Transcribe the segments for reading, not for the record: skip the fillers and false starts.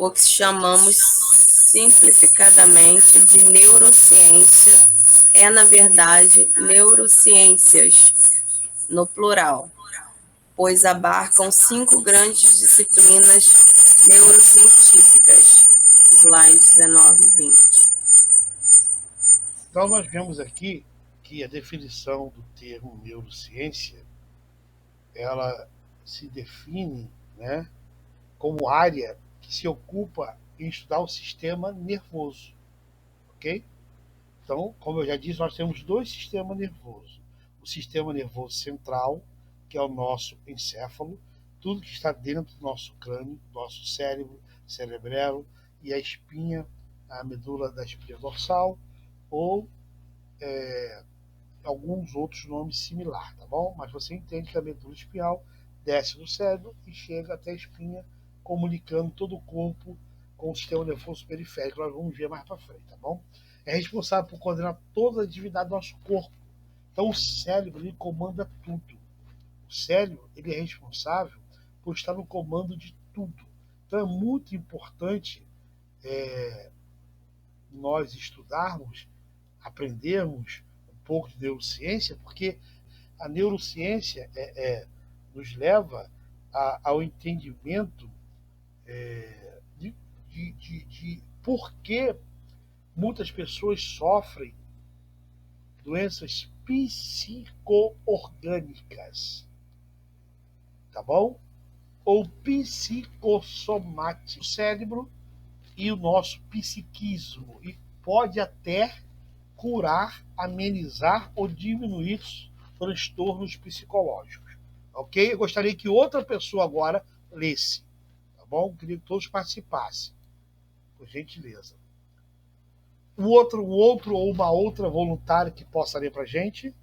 o que chamamos simplificadamente de neurociência é, na verdade, neurociências, no plural, pois abarcam 5 grandes disciplinas neurocientíficas. Slides 19 e 20. Então, nós vemos aqui que a definição do termo neurociência, ela se define, né, como área que se ocupa em estudar o sistema nervoso, ok? Então, como eu já disse, nós temos dois sistemas nervosos. O sistema nervoso central, que é o nosso encéfalo, tudo que está dentro do nosso crânio, nosso cérebro, cerebelo, e a espinha, a medula da espinha dorsal, ou alguns outros nomes similares, tá bom? Mas você entende que a medula espinhal desce do cérebro e chega até a espinha, comunicando todo o corpo com o sistema nervoso periférico. Nós vamos ver mais para frente, tá bom? É responsável por coordenar toda a atividade do nosso corpo. Então o cérebro, ele comanda tudo. O cérebro, ele é responsável por estar no comando de tudo. Então é muito importante nós estudarmos, aprendermos um pouco de neurociência, porque a neurociência nos leva ao entendimento de por que muitas pessoas sofrem doenças psicoorgânicas, tá bom? Ou psicossomáticas, o cérebro e o nosso psiquismo, e pode até curar, amenizar ou diminuir transtornos psicológicos, ok? Eu gostaria que outra pessoa agora lesse, tá bom? Queria que todos participassem, por gentileza. Um outro ou uma outra voluntária que possa ler para a gente.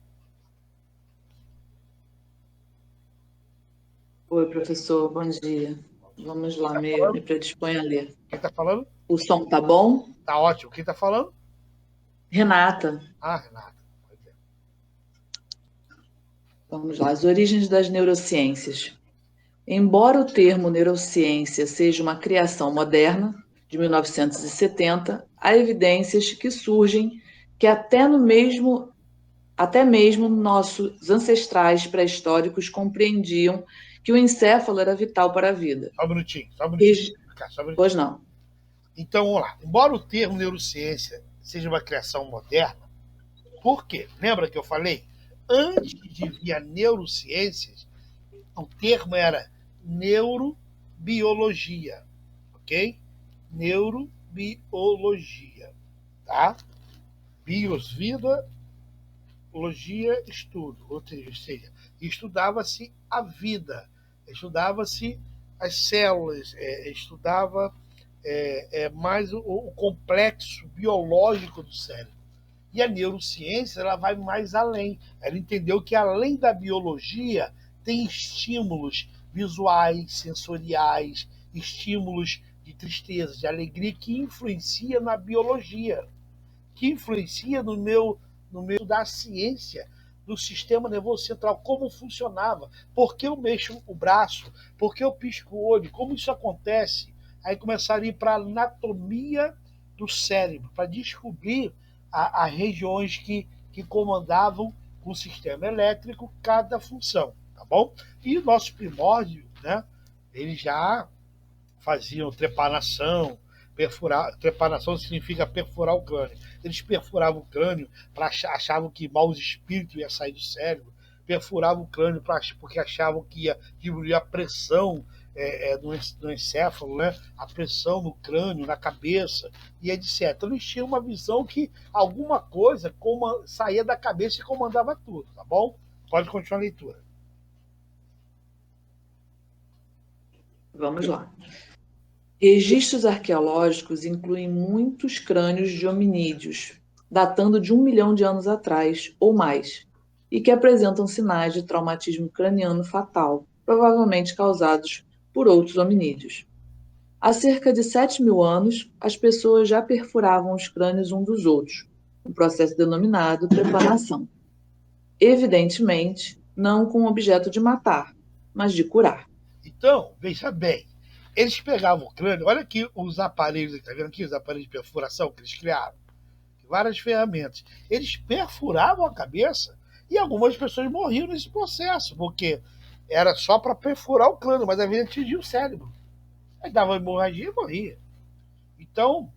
Oi, professor, bom dia. Vamos lá, me predisponho a ler. Quem está falando? O som tá bom? Tá ótimo. Quem está falando? Renata. Ah, Renata. Vamos lá, as origens das neurociências. Embora o termo neurociência seja uma criação moderna, de 1970, há evidências que surgem que até mesmo nossos ancestrais pré-históricos compreendiam que o encéfalo era vital para a vida. Só um minutinho. Pois não. Então, vamos lá. Embora o termo neurociência seja uma criação moderna, por quê? Lembra que eu falei? Antes de vir a neurociências, o termo era neurobiologia, ok? Neurobiologia, tá? Bios, vida, logia, estudo, ou seja, estudava-se a vida, estudava-se as células, estudava mais o complexo biológico do cérebro. E a neurociência, ela vai mais além. Ela entendeu que além da biologia tem estímulos visuais, sensoriais, estímulos de tristeza, de alegria que influencia na biologia, que influencia no meu da ciência do sistema nervoso central, como funcionava, por que eu mexo o braço, por que eu pisco o olho, como isso acontece. Aí começaram a ir para a anatomia do cérebro, para descobrir as regiões que comandavam com o sistema elétrico cada função, tá bom? E o nosso primórdio, né, eles já faziam trepanação. Trepanação significa perfurar o crânio. Eles perfuravam o crânio, achavam que maus espíritos iam sair do cérebro, perfuravam o crânio porque achavam que ia diminuir a pressão no encéfalo, né? A pressão no crânio, na cabeça, e etc. Então, eles tinham uma visão que alguma coisa saía da cabeça e comandava tudo, tá bom? Pode continuar a leitura. Vamos lá. Registros arqueológicos incluem muitos crânios de hominídeos, datando de 1 milhão de anos atrás ou mais, e que apresentam sinais de traumatismo craniano fatal, provavelmente causados por outros hominídeos. Há cerca de 7.000 anos, as pessoas já perfuravam os crânios uns dos outros, um processo denominado trepanação. Evidentemente, não com o objeto de matar, mas de curar. Então, veja bem, eles pegavam o crânio, olha aqui os aparelhos, está vendo aqui os aparelhos de perfuração que eles criaram? Várias ferramentas. Eles perfuravam a cabeça e algumas pessoas morriam nesse processo, porque era só para perfurar o crânio, mas às vezes atingia o cérebro. Aí dava hemorragia e morria. Então,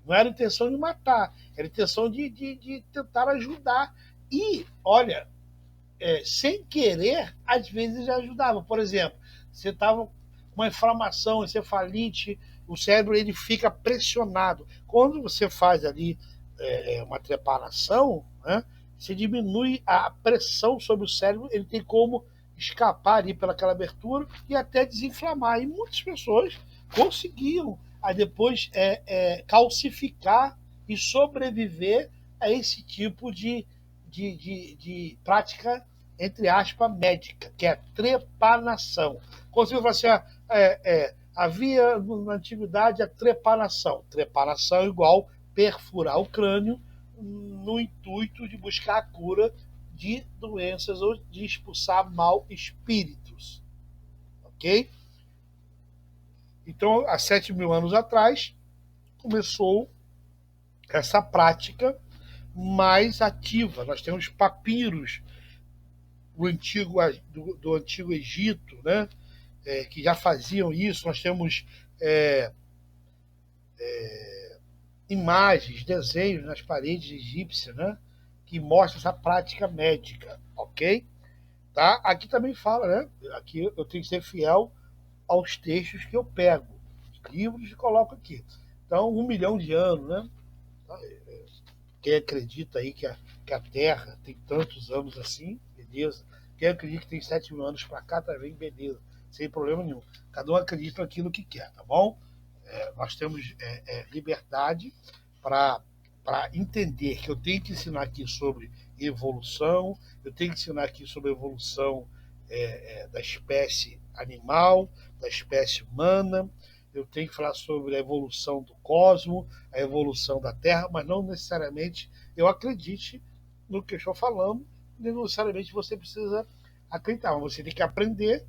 não era intenção de matar, era intenção de tentar ajudar. E, olha, sem querer, às vezes já ajudava. Por exemplo, você estava com uma inflamação, encefalite, o cérebro ele fica pressionado. Quando você faz ali uma trepanação, né, você diminui a pressão sobre o cérebro, ele tem como escapar ali pelaquela abertura e até desinflamar. E muitas pessoas conseguiam a depois calcificar e sobreviver a esse tipo de prática, entre aspas, médica, que é a trepanação. Quando você fala assim, havia na antiguidade a trepanação. Trepanação igual perfurar o crânio no intuito de buscar a cura de doenças ou de expulsar mal espíritos. Ok? Então, há 7.000 anos atrás, começou essa prática mais ativa. Nós temos papiros do Antigo Egito, né? Que já faziam isso. Nós temos imagens, desenhos nas paredes egípcias, né? Que mostram essa prática médica, ok? Tá? Aqui também fala, né? Aqui eu tenho que ser fiel aos textos que eu pego, livros e coloco aqui. Então, 1 milhão de anos, né? Quem acredita aí que a Terra tem tantos anos assim, beleza. Quem acredita que tem 7.000 anos para cá, também, beleza. Sem problema nenhum. Cada um acredita naquilo que quer, tá bom? Nós temos liberdade para entender que eu tenho que ensinar aqui sobre evolução, eu tenho que ensinar aqui sobre a evolução da espécie animal, da espécie humana, eu tenho que falar sobre a evolução do cosmos, a evolução da Terra, mas não necessariamente eu acredite no que eu estou falando, não necessariamente você precisa acreditar, mas você tem que aprender,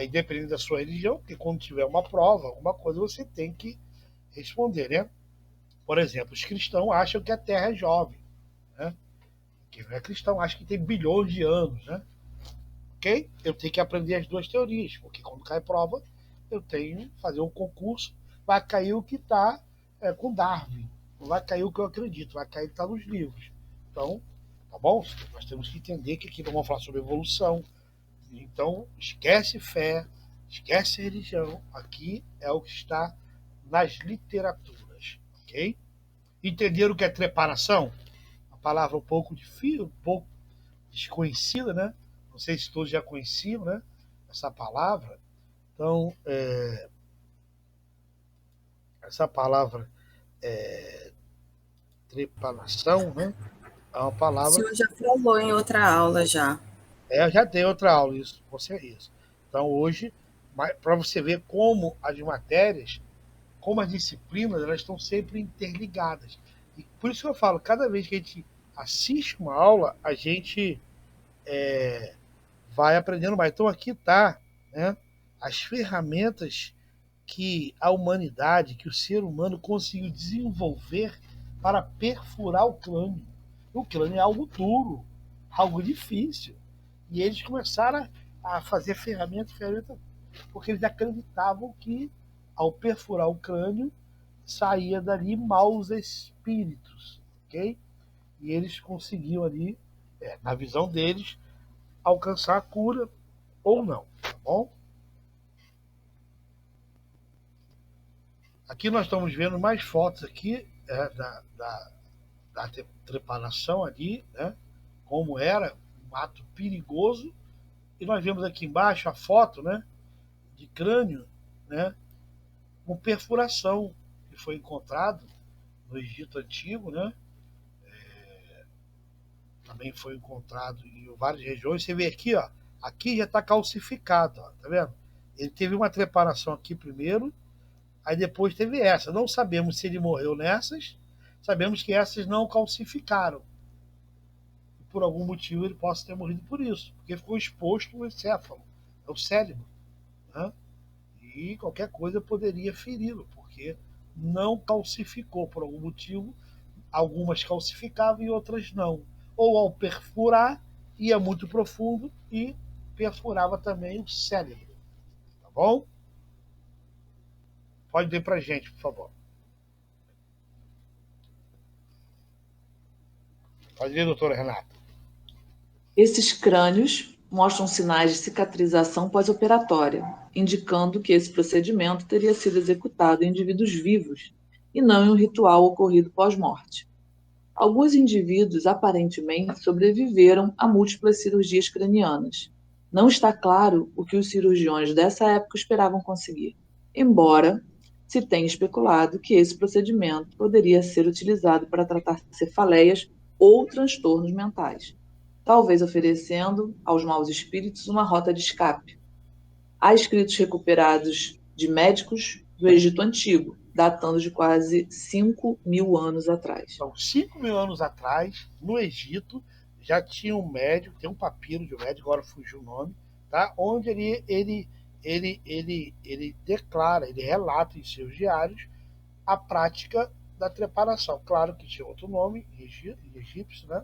independente da sua religião, porque quando tiver uma prova, alguma coisa, você tem que responder, né? Por exemplo, os cristãos acham que a Terra é jovem, né? Quem não é cristão acha que tem bilhões de anos, né? Ok? Eu tenho que aprender as duas teorias, porque quando cai prova, eu tenho que fazer um concurso, vai cair o que está com Darwin, não vai cair o que eu acredito, vai cair o que está nos livros. Então, tá bom? Nós temos que entender que aqui nós vamos falar sobre evolução. Então, esquece fé, esquece religião. Aqui é o que está nas literaturas, ok? Entenderam o que é trepanação? Uma palavra um pouco difícil, um pouco desconhecida, né? Não sei se todos já conheciam, né? Essa palavra. Então, essa palavra trepanação, né? É uma O palavra. senhor já falou em outra aula já. Já tem outra aula, isso, você é isso. Então, hoje, para você ver como as matérias, como as disciplinas, elas estão sempre interligadas. E por isso que eu falo, cada vez que a gente assiste uma aula, a gente vai aprendendo mais. Então, aqui está, né, as ferramentas que a humanidade, que o ser humano conseguiu desenvolver para perfurar o crânio. O crânio é algo duro, algo difícil. E eles começaram a fazer ferramenta, porque eles acreditavam que, ao perfurar o crânio, saía dali maus espíritos, ok? E eles conseguiam ali, na visão deles, alcançar a cura ou não, tá bom? Aqui nós estamos vendo mais fotos aqui da trepanação ali, né? Como era um ato perigoso. E nós vemos aqui embaixo a foto, né? De crânio, né? Com perfuração, que foi encontrado no Egito Antigo, né? Também foi encontrado em várias regiões. Você vê aqui, ó, aqui já está calcificado, ó, tá vendo? Ele teve uma trepanação aqui primeiro, aí depois teve essa. Não sabemos se ele morreu nessas, sabemos que essas não calcificaram. E por algum motivo ele possa ter morrido por isso, porque ficou exposto o encéfalo, é o cérebro, né? e qualquer coisa poderia feri-lo, porque não calcificou por algum motivo. Algumas calcificavam e outras não. Ou ao perfurar, ia muito profundo e perfurava também o cérebro. Tá bom? Pode ler pra gente, por favor. Pode ler, doutora Renata. Esses crânios mostram sinais de cicatrização pós-operatória, indicando que esse procedimento teria sido executado em indivíduos vivos e não em um ritual ocorrido pós-morte. Alguns indivíduos aparentemente sobreviveram a múltiplas cirurgias cranianas. Não está claro o que os cirurgiões dessa época esperavam conseguir, embora se tenha especulado que esse procedimento poderia ser utilizado para tratar cefaleias ou transtornos mentais, talvez oferecendo aos maus espíritos uma rota de escape. Há escritos recuperados de médicos do Egito Antigo, datando de quase 5.000 anos atrás. Então, 5.000 anos atrás, no Egito, já tinha um médico, tem um papiro de um médico, agora fugiu o nome, tá? Onde ele declara, ele relata em seus diários a prática da trepanação. Claro que tinha outro nome, egípcio, né?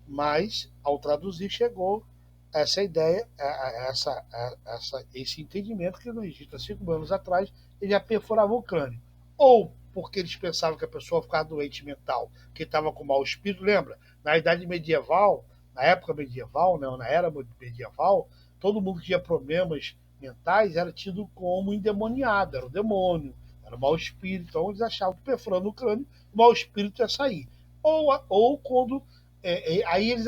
Mas, ao traduzir, chegou essa ideia, esse entendimento que no Egito, há 5.000 anos atrás, ele já perfurava o crânio. Ou porque eles pensavam que a pessoa ficava doente mental, que estava com mau espírito. Lembra? Na idade medieval, na época medieval, né, na era medieval, todo mundo que tinha problemas mentais era tido como endemoniado, era o demônio, era o mau espírito. Então eles achavam que perfurando o crânio, o mau espírito ia sair. Ou quando aí eles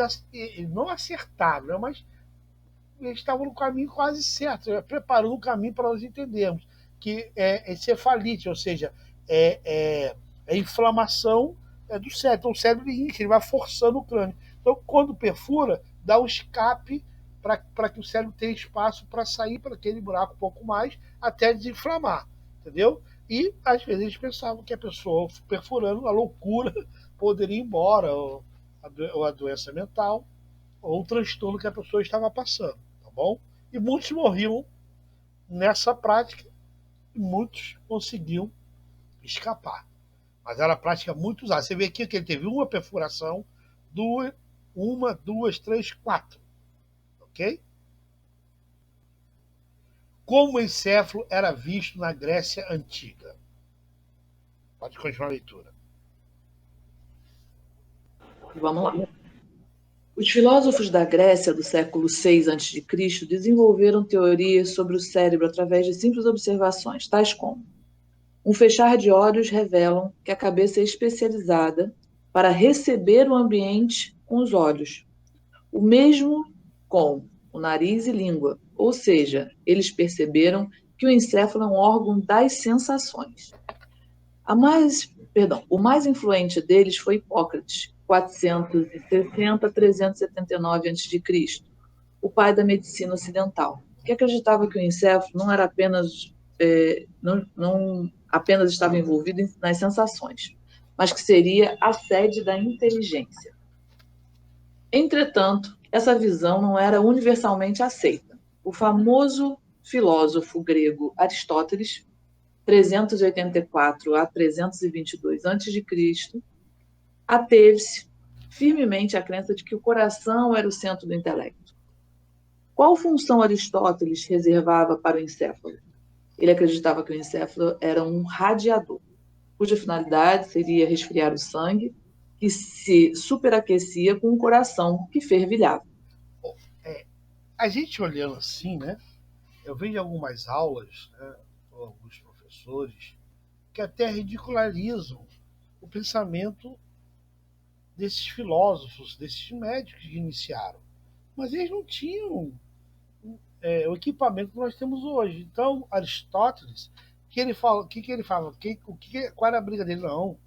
não acertaram, né, mas eles estavam no caminho quase certo, preparando o caminho para nós entendermos que é encefalite, ou seja, é inflamação do cérebro. Então o cérebro incha, ele vai forçando o crânio. Então, quando perfura, dá um escape para que o cérebro tenha espaço para sair para aquele buraco um pouco mais, até desinflamar, entendeu? E às vezes eles pensavam que a pessoa perfurando, a loucura poderia ir embora, ou a doença mental, ou o transtorno que a pessoa estava passando, tá bom? E muitos morriam nessa prática e muitos conseguiam escapar. Mas era prática muito usada. Você vê aqui que ele teve uma perfuração, duas, três, quatro. Ok? Como o encéfalo era visto na Grécia Antiga? Pode continuar a leitura. Vamos lá. Os filósofos da Grécia do século VI a.C. desenvolveram teorias sobre o cérebro através de simples observações, tais como: um fechar de olhos revelam que a cabeça é especializada para receber o ambiente com os olhos. O mesmo com o nariz e língua, ou seja, eles perceberam que o encéfalo é um órgão das sensações. O mais influente deles foi Hipócrates, 460 a 379 a.C., o pai da medicina ocidental, que acreditava que o encéfalo não era apenas não apenas estava envolvido nas sensações, mas que seria a sede da inteligência. Entretanto, essa visão não era universalmente aceita. O famoso filósofo grego Aristóteles, 384 a 322 a.C., ateve-se firmemente à crença de que o coração era o centro do intelecto. Qual função Aristóteles reservava para o encéfalo? Ele acreditava que o encéfalo era um radiador, cuja finalidade seria resfriar o sangue, que se superaquecia com o coração, que fervilhava. A gente olhando assim, né? Eu vejo algumas aulas, né, ou alguns professores, que até ridicularizam o pensamento desses filósofos, desses médicos que iniciaram. Mas eles não tinham o equipamento que nós temos hoje. Então, Aristóteles, que ele fala, que ele fala? Qual era a briga dele? Não.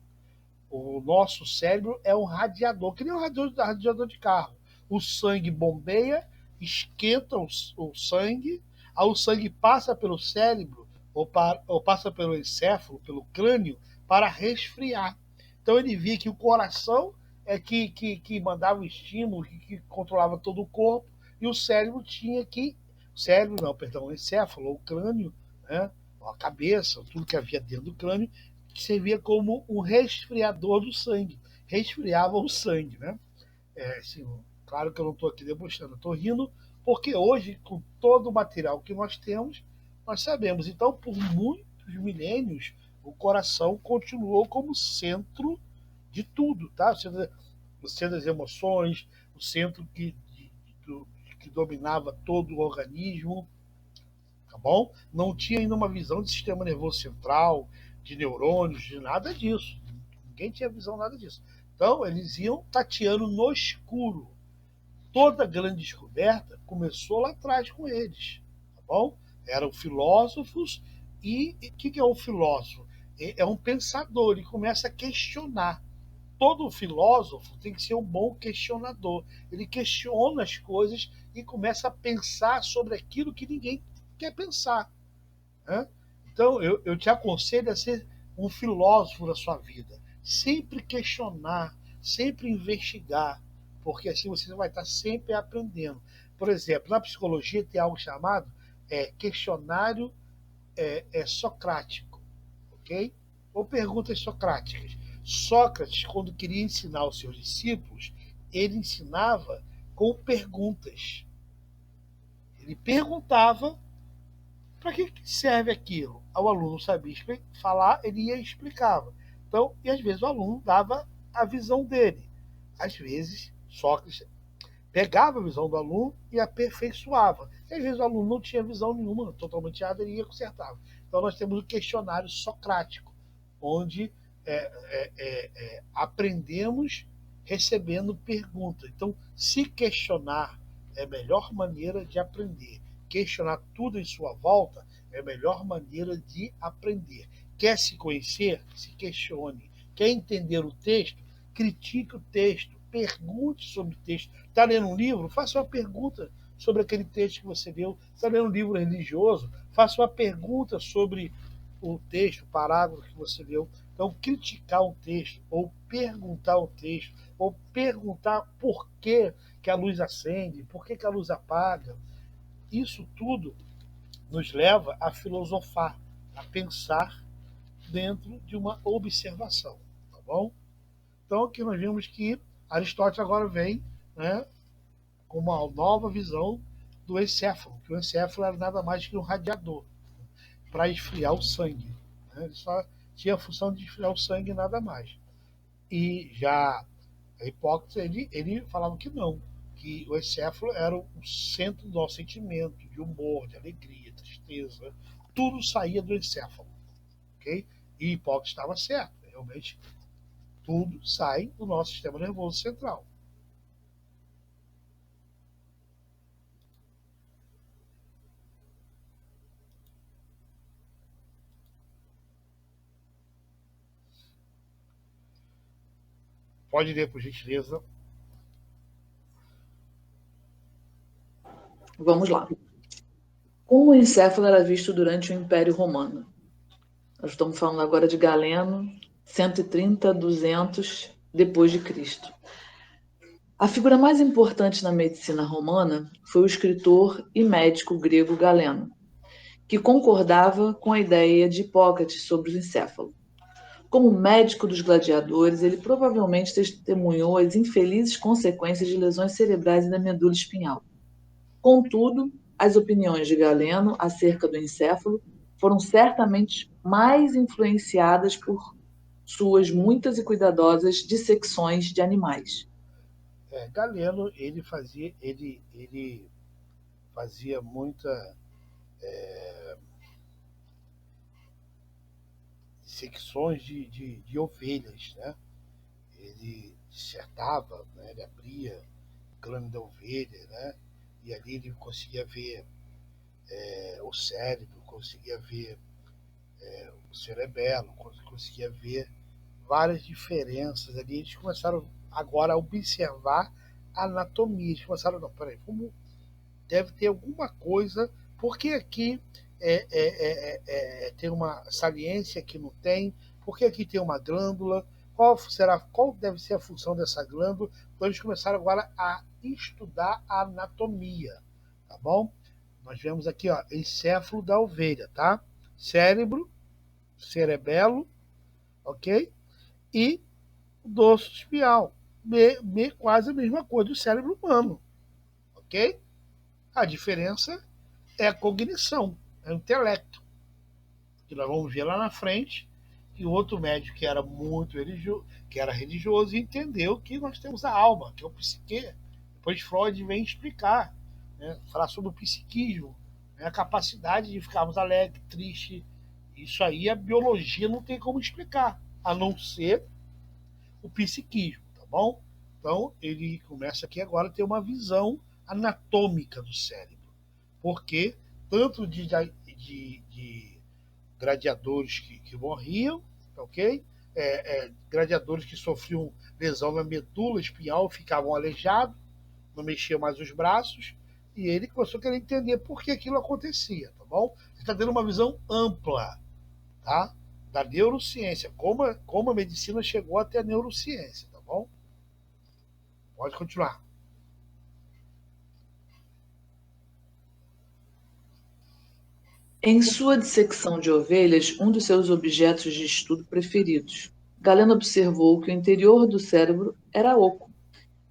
O nosso cérebro é um radiador, que nem um radiador de carro. O sangue bombeia, esquenta o sangue, aí o sangue passa pelo cérebro ou passa pelo encéfalo, pelo crânio, para resfriar. Então ele via que o coração é que mandava o estímulo, que controlava todo o corpo, e o cérebro tinha que. O cérebro, não, perdão, o encéfalo, o crânio, né? A cabeça, tudo que havia dentro do crânio, que servia como um resfriador do sangue, resfriava o sangue, né? Assim, claro que eu não estou aqui debochando, estou rindo, porque hoje, com todo o material que nós temos, nós sabemos. Então, por muitos milênios, o coração continuou como centro de tudo, tá? O centro das emoções, o centro que dominava todo o organismo, tá bom? Não tinha ainda uma visão de sistema nervoso central, de neurônios, de nada disso. Ninguém tinha visão nada disso. Então, eles iam tateando no escuro. Toda grande descoberta começou lá atrás com eles, tá bom? Eram filósofos e o que é um filósofo? É um pensador, ele começa a questionar. Todo filósofo tem que ser um bom questionador. Ele questiona as coisas e começa a pensar sobre aquilo que ninguém quer pensar, né? Então, eu te aconselho a ser um filósofo na sua vida. Sempre questionar, sempre investigar, porque assim você vai estar sempre aprendendo. Por exemplo, na psicologia tem algo chamado questionário socrático, ok? Ou perguntas socráticas. Sócrates, quando queria ensinar os seus discípulos, ele ensinava com perguntas. Ele perguntava para que serve aquilo? O aluno sabia falar, ele ia e explicava. Então, e às vezes o aluno dava a visão dele. Às vezes, Sócrates pegava a visão do aluno e aperfeiçoava. E às vezes o aluno não tinha visão nenhuma, totalmente errada, ele ia e consertava. Então nós temos o questionário socrático, onde aprendemos recebendo perguntas. Então, se questionar é a melhor maneira de aprender. Questionar tudo em sua volta é a melhor maneira de aprender. Quer se conhecer? Se questione. Quer entender o texto? Critique o texto. Pergunte sobre o texto. Está lendo um livro? Faça uma pergunta sobre aquele texto que você leu. Está lendo um livro religioso? Faça uma pergunta sobre o texto, o parágrafo que você leu. Então, criticar um texto, ou perguntar um texto, ou perguntar por que a luz acende, por que a luz apaga, isso tudo nos leva a filosofar, a pensar dentro de uma observação, tá bom? Então aqui nós vimos que Aristóteles agora vem, né, com uma nova visão do encéfalo, que o encéfalo era nada mais que um radiador para esfriar o sangue, né? Ele só tinha a função de esfriar o sangue e nada mais. E já Hipócrates, ele falava que não, que o encéfalo era o centro do nosso sentimento, de humor, de alegria, tristeza, tudo saía do encéfalo, ok? E Hipócrates estava certo, realmente tudo sai do nosso sistema nervoso central. Pode ler, por gentileza. Vamos lá. Como o encéfalo era visto durante o Império Romano? Nós estamos falando agora de Galeno, 130 a 200 depois de Cristo. A figura mais importante na medicina romana foi o escritor e médico grego Galeno, que concordava com a ideia de Hipócrates sobre o encéfalo. Como médico dos gladiadores, ele provavelmente testemunhou as infelizes consequências de lesões cerebrais e da medula espinhal. Contudo, as opiniões de Galeno acerca do encéfalo foram certamente mais influenciadas por suas muitas e cuidadosas dissecções de animais. Galeno, ele fazia muita secções de ovelhas, né? Ele dissertava, né? Ele abria o crânio da ovelha, né? E ali ele conseguia ver o cérebro, conseguia ver o cerebelo, conseguia ver várias diferenças ali. Eles começaram agora a observar a anatomia. Eles começaram, não, peraí, como deve ter alguma coisa, porque aqui tem uma saliência que não tem, porque aqui tem uma glândula, qual deve ser a função dessa glândula? Então eles começaram agora a estudar a anatomia, tá bom? Nós vemos aqui, ó, encéfalo da ovelha, tá? Cérebro, cerebelo, ok? E dorso espial. Quase a mesma coisa do cérebro humano, ok? A diferença é a cognição, é o intelecto, que nós vamos ver lá na frente, que o outro médico que era muito religioso, entendeu que nós temos a alma, que é o psique. Depois Freud vem explicar, né, falar sobre o psiquismo, né, a capacidade de ficarmos alegres, tristes. Isso aí a biologia não tem como explicar, a não ser o psiquismo, tá bom? Então ele começa aqui agora a ter uma visão anatômica do cérebro, porque tanto de gladiadores que morriam, ok? Gladiadores que sofriam lesão na medula espinhal, ficavam aleijados, não mexiam mais os braços, e ele começou a querer entender por que aquilo acontecia, tá bom? Ele está dando uma visão ampla, tá? Da neurociência, como a medicina chegou até a neurociência, tá bom? Pode continuar. Em sua dissecção de ovelhas, um dos seus objetos de estudo preferidos, Galeno observou que o interior do cérebro era oco.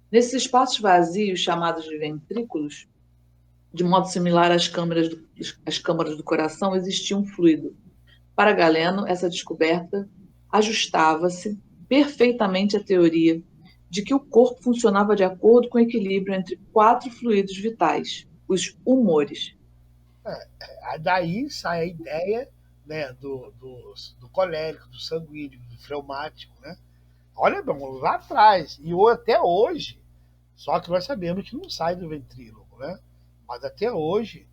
Nesses espaços vazios, chamados de ventrículos, de modo similar às câmaras do coração, existia um fluido. Para Galeno, essa descoberta ajustava-se perfeitamente à teoria de que o corpo funcionava de acordo com o equilíbrio entre 4 fluidos vitais, os humores. Daí sai a ideia, né, do colérico, do sanguíneo, do fleumático, né? Olha, lá atrás, e até hoje, só que nós sabemos que não sai do ventríloco, né? Mas até hoje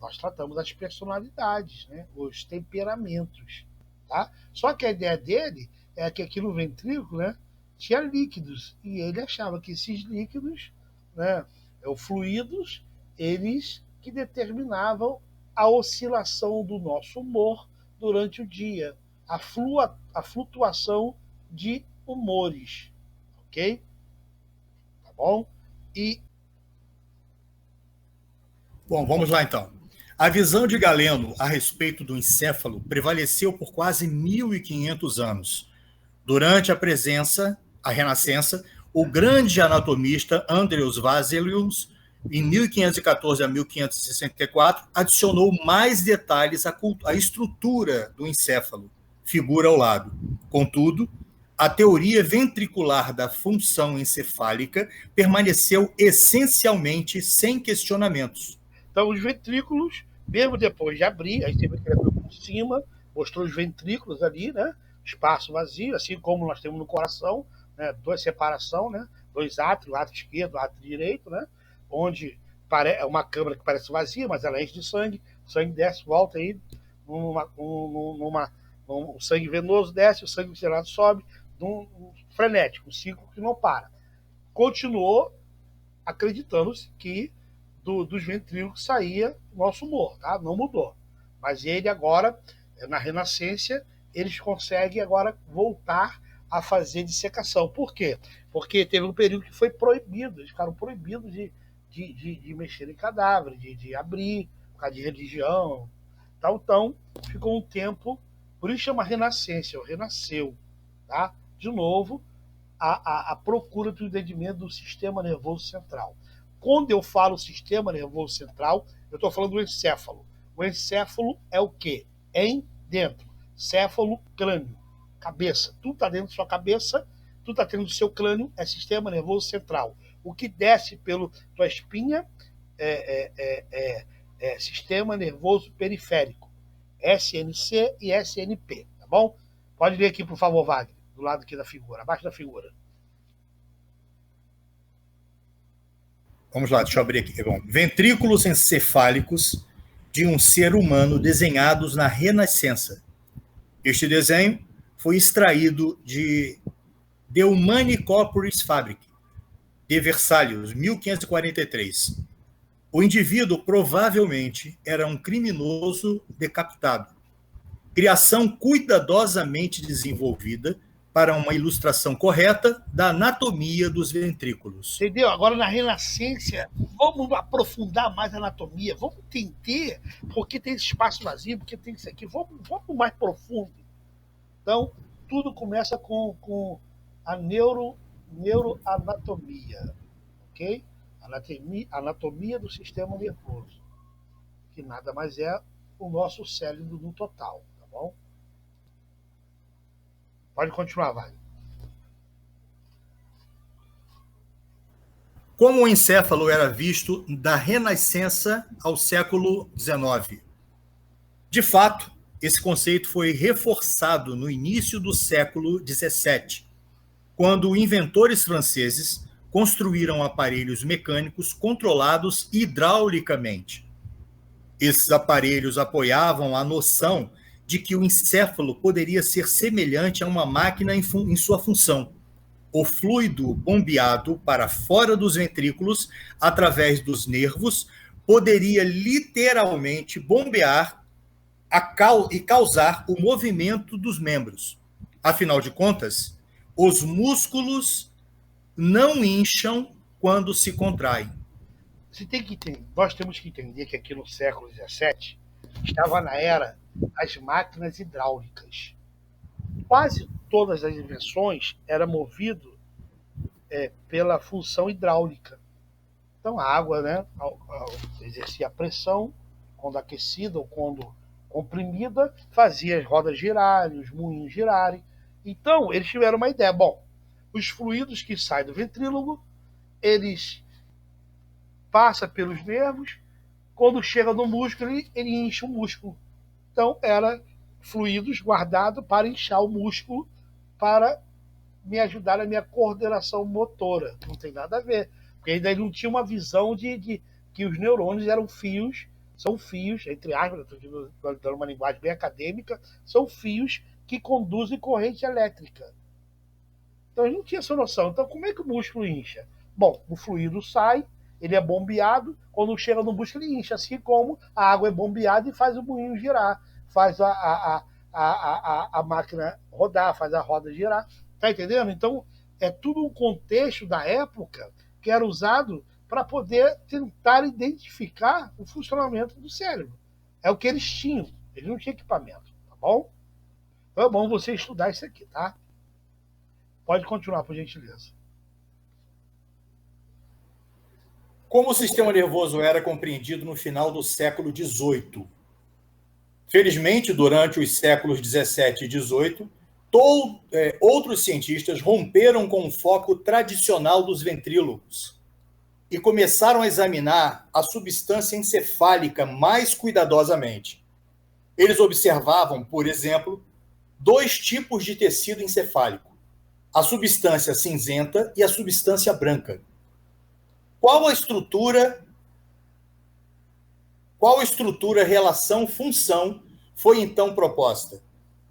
nós tratamos as personalidades, né? Os temperamentos, tá? Só que a ideia dele é que aqui no ventríloco, né, tinha líquidos, e ele achava que esses líquidos, né, os fluidos, eles que determinavam a oscilação do nosso humor durante o dia, a flutuação de humores, ok? Tá bom? Bom, vamos lá então. A visão de Galeno a respeito do encéfalo prevaleceu por quase 1.500 anos. Durante a Renascença, o grande anatomista Andreas Vesalius, em 1514 a 1564, adicionou mais detalhes à estrutura do encéfalo, figura ao lado. Contudo, a teoria ventricular da função encefálica permaneceu essencialmente sem questionamentos. Então, os ventrículos, mesmo depois de abrir, aí você vê que ele abriu por cima, mostrou os ventrículos ali, né? Espaço vazio, assim como nós temos no coração, né? Duas separação, né? Dois átrios, átrio esquerdo, átrio direito, né? Onde é uma câmara que parece vazia, mas ela enche de sangue, o sangue desce, volta aí, o sangue venoso desce, o sangue oxigenado sobe, frenético, um ciclo que não para. Continuou acreditando-se que dos ventrículos saía o nosso humor, tá? Não mudou. Mas ele agora, na Renascença, eles conseguem agora voltar a fazer dissecação. Por quê? Porque teve um período que foi proibido, eles ficaram proibidos de mexer em cadáver, de abrir, por causa de religião. Então, ficou um tempo, por isso chama Renascença, renasceu, tá? De novo, a procura do entendimento do sistema nervoso central. Quando eu falo sistema nervoso central, eu estou falando do encéfalo. O encéfalo é o quê? Dentro. Céfalo, crânio, cabeça. Tudo está dentro da sua cabeça, tudo está dentro do seu crânio, é sistema nervoso central. O que desce pela tua espinha é sistema nervoso periférico. SNC e SNP, tá bom? Pode ler aqui, por favor, Wagner, do lado aqui da figura, abaixo da figura. Vamos lá, deixa eu abrir aqui. Bom, ventrículos encefálicos de um ser humano desenhados na Renascença. Este desenho foi extraído de The Humani Corporis Fabric, de Versalhes, 1543. O indivíduo provavelmente era um criminoso decapitado. Criação cuidadosamente desenvolvida para uma ilustração correta da anatomia dos ventrículos. Entendeu? Agora, na Renascença, vamos aprofundar mais a anatomia, vamos entender por que tem esse espaço vazio, por que tem isso aqui, vamos mais profundo. Então, tudo começa com a neuroanatomia, ok? Anatomia do sistema nervoso, que nada mais é o nosso cérebro no total, tá bom? Pode continuar, Wagner. Como o encéfalo era visto da Renascença ao século XIX? De fato, esse conceito foi reforçado no início do século XVII, quando inventores franceses construíram aparelhos mecânicos controlados hidraulicamente. Esses aparelhos apoiavam a noção de que o encéfalo poderia ser semelhante a uma máquina em sua função. O fluido bombeado para fora dos ventrículos, através dos nervos, poderia literalmente bombear e causar o movimento dos membros. Afinal de contas, os músculos não incham quando se contraem. Nós temos que entender que aqui no século XVII estava na era das máquinas hidráulicas. Quase todas as invenções eram movidas pela função hidráulica. Então a água, né, exercia a pressão, quando aquecida ou quando comprimida, fazia as rodas girarem, os moinhos girarem. Então eles tiveram uma ideia. Bom, os fluidos que saem do ventrílogo, eles passam pelos nervos, quando chega no músculo, ele incha o músculo. Então era fluidos guardados para inchar o músculo, para me ajudar na minha coordenação motora. Não tem nada a ver. Porque ainda ele não tinha uma visão de que os neurônios eram fios, são fios, entre aspas, estou dando uma linguagem bem acadêmica, são fios que conduzem corrente elétrica. Então ele não tinha essa noção. Então como é que o músculo incha? Bom, o fluido sai, ele é bombeado, quando chega no músculo ele incha, assim como a água é bombeada e faz o moinho girar, faz a máquina rodar, faz a roda girar. Tá entendendo? Então, é tudo um contexto da época que era usado para poder tentar identificar o funcionamento do cérebro. É o que eles tinham. Eles não tinham equipamento, tá bom? Então é bom você estudar isso aqui, tá? Pode continuar, por gentileza. Como o sistema nervoso era compreendido no final do século XVIII? Felizmente, durante os séculos XVII e XVIII, outros cientistas romperam com o foco tradicional dos ventrílogos e começaram a examinar a substância encefálica mais cuidadosamente. Eles observavam, por exemplo, 2 tipos de tecido encefálico: a substância cinzenta e a substância branca. Qual a estrutura, relação-função foi então proposta?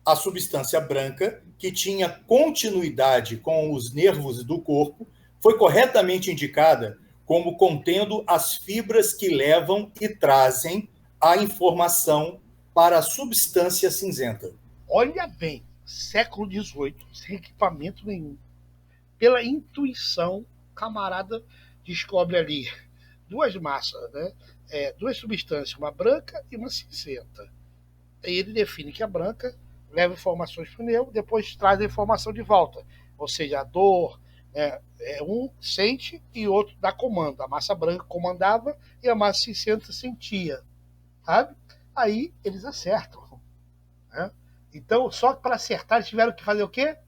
A substância branca, que tinha continuidade com os nervos do corpo, foi corretamente indicada como contendo as fibras que levam e trazem a informação para a substância cinzenta. Olha bem, século XVIII, sem equipamento nenhum. Pela intuição, o camarada descobre ali 2 massas, né? 2 substâncias, uma branca e uma cinzenta. Aí ele define que a branca leva informações para o nervo, depois traz a informação de volta. Ou seja, a dor, um sente e outro dá comando. A massa branca comandava e a massa cinzenta sentia. Sabe? Aí eles acertam. Né? Então, só que para acertar, eles tiveram que fazer o quê?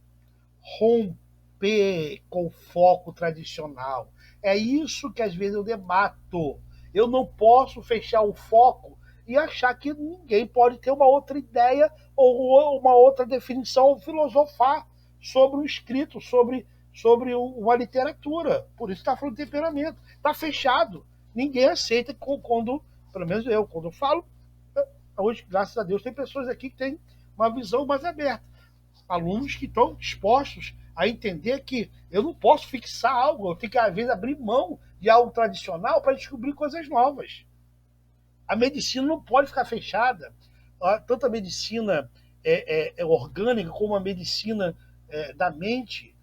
Romper com o foco tradicional. É isso que às vezes eu debato. Eu não posso fechar o foco e achar que ninguém pode ter uma outra ideia ou uma outra definição ou filosofar sobre o escrito, sobre uma literatura. Por isso está falando de temperamento. Está fechado. Ninguém aceita quando, pelo menos eu, quando eu falo, hoje, graças a Deus, tem pessoas aqui que têm uma visão mais aberta. Alunos que estão dispostos a entender que eu não posso fixar algo, eu tenho que, às vezes, abrir mão de algo tradicional para descobrir coisas novas. A medicina não pode ficar fechada. Tanto a medicina orgânica como a medicina da mente,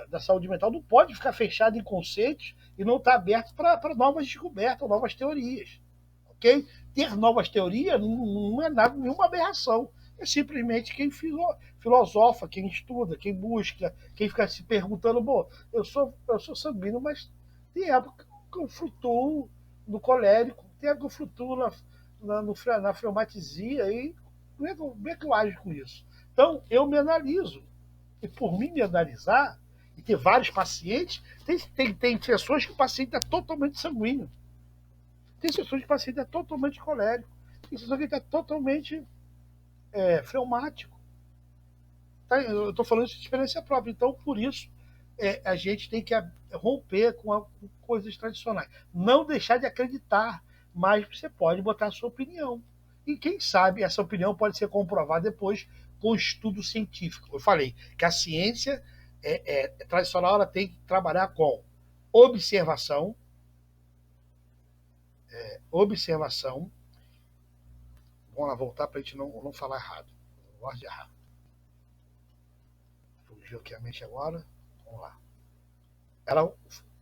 da saúde mental, não pode ficar fechado em conceitos e não estar aberto para novas descobertas, novas teorias. Okay? Ter novas teorias não é nada, nenhuma aberração. É simplesmente quem filosofa, quem estuda, quem busca, quem fica se perguntando, bom, eu sou sanguíneo, mas tem época que eu flutuo no colérico, tem época que eu flutuo na fleumatisia, e como é que eu ajo com isso? Então, eu me analiso. E por mim me analisar, e ter vários pacientes, tem sessões que o paciente é totalmente sanguíneo. Tem sessões que o paciente é totalmente colérico. Tem sessões que ele é totalmente fleumático. Tá? Eu estou falando isso de experiência própria. Então, por isso, a gente tem que romper com coisas tradicionais. Não deixar de acreditar, mas você pode botar a sua opinião. E quem sabe essa opinião pode ser comprovada depois com estudo científico. Eu falei que a ciência tradicional, ela tem que trabalhar com observação, Vamos lá, voltar para a gente não falar errado. Não gosto de errar. Fugiu aqui a mente agora. Vamos lá. Era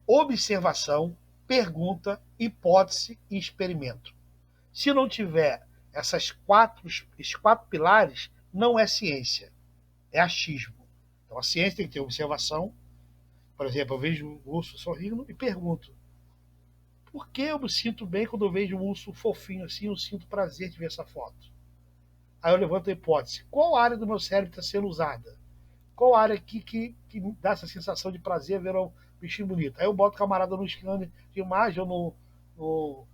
observação, pergunta, hipótese e experimento. Se não tiver esses quatro pilares, não é ciência. É achismo. Então a ciência tem que ter observação. Por exemplo, eu vejo um urso sorrindo e pergunto: por que eu me sinto bem quando eu vejo um urso fofinho assim? Eu sinto prazer de ver essa foto. Aí eu levanto a hipótese: qual área do meu cérebro está sendo usada? Qual área aqui que me dá essa sensação de prazer ver um bichinho bonito? Aí eu boto o camarada no scanner de imagem ou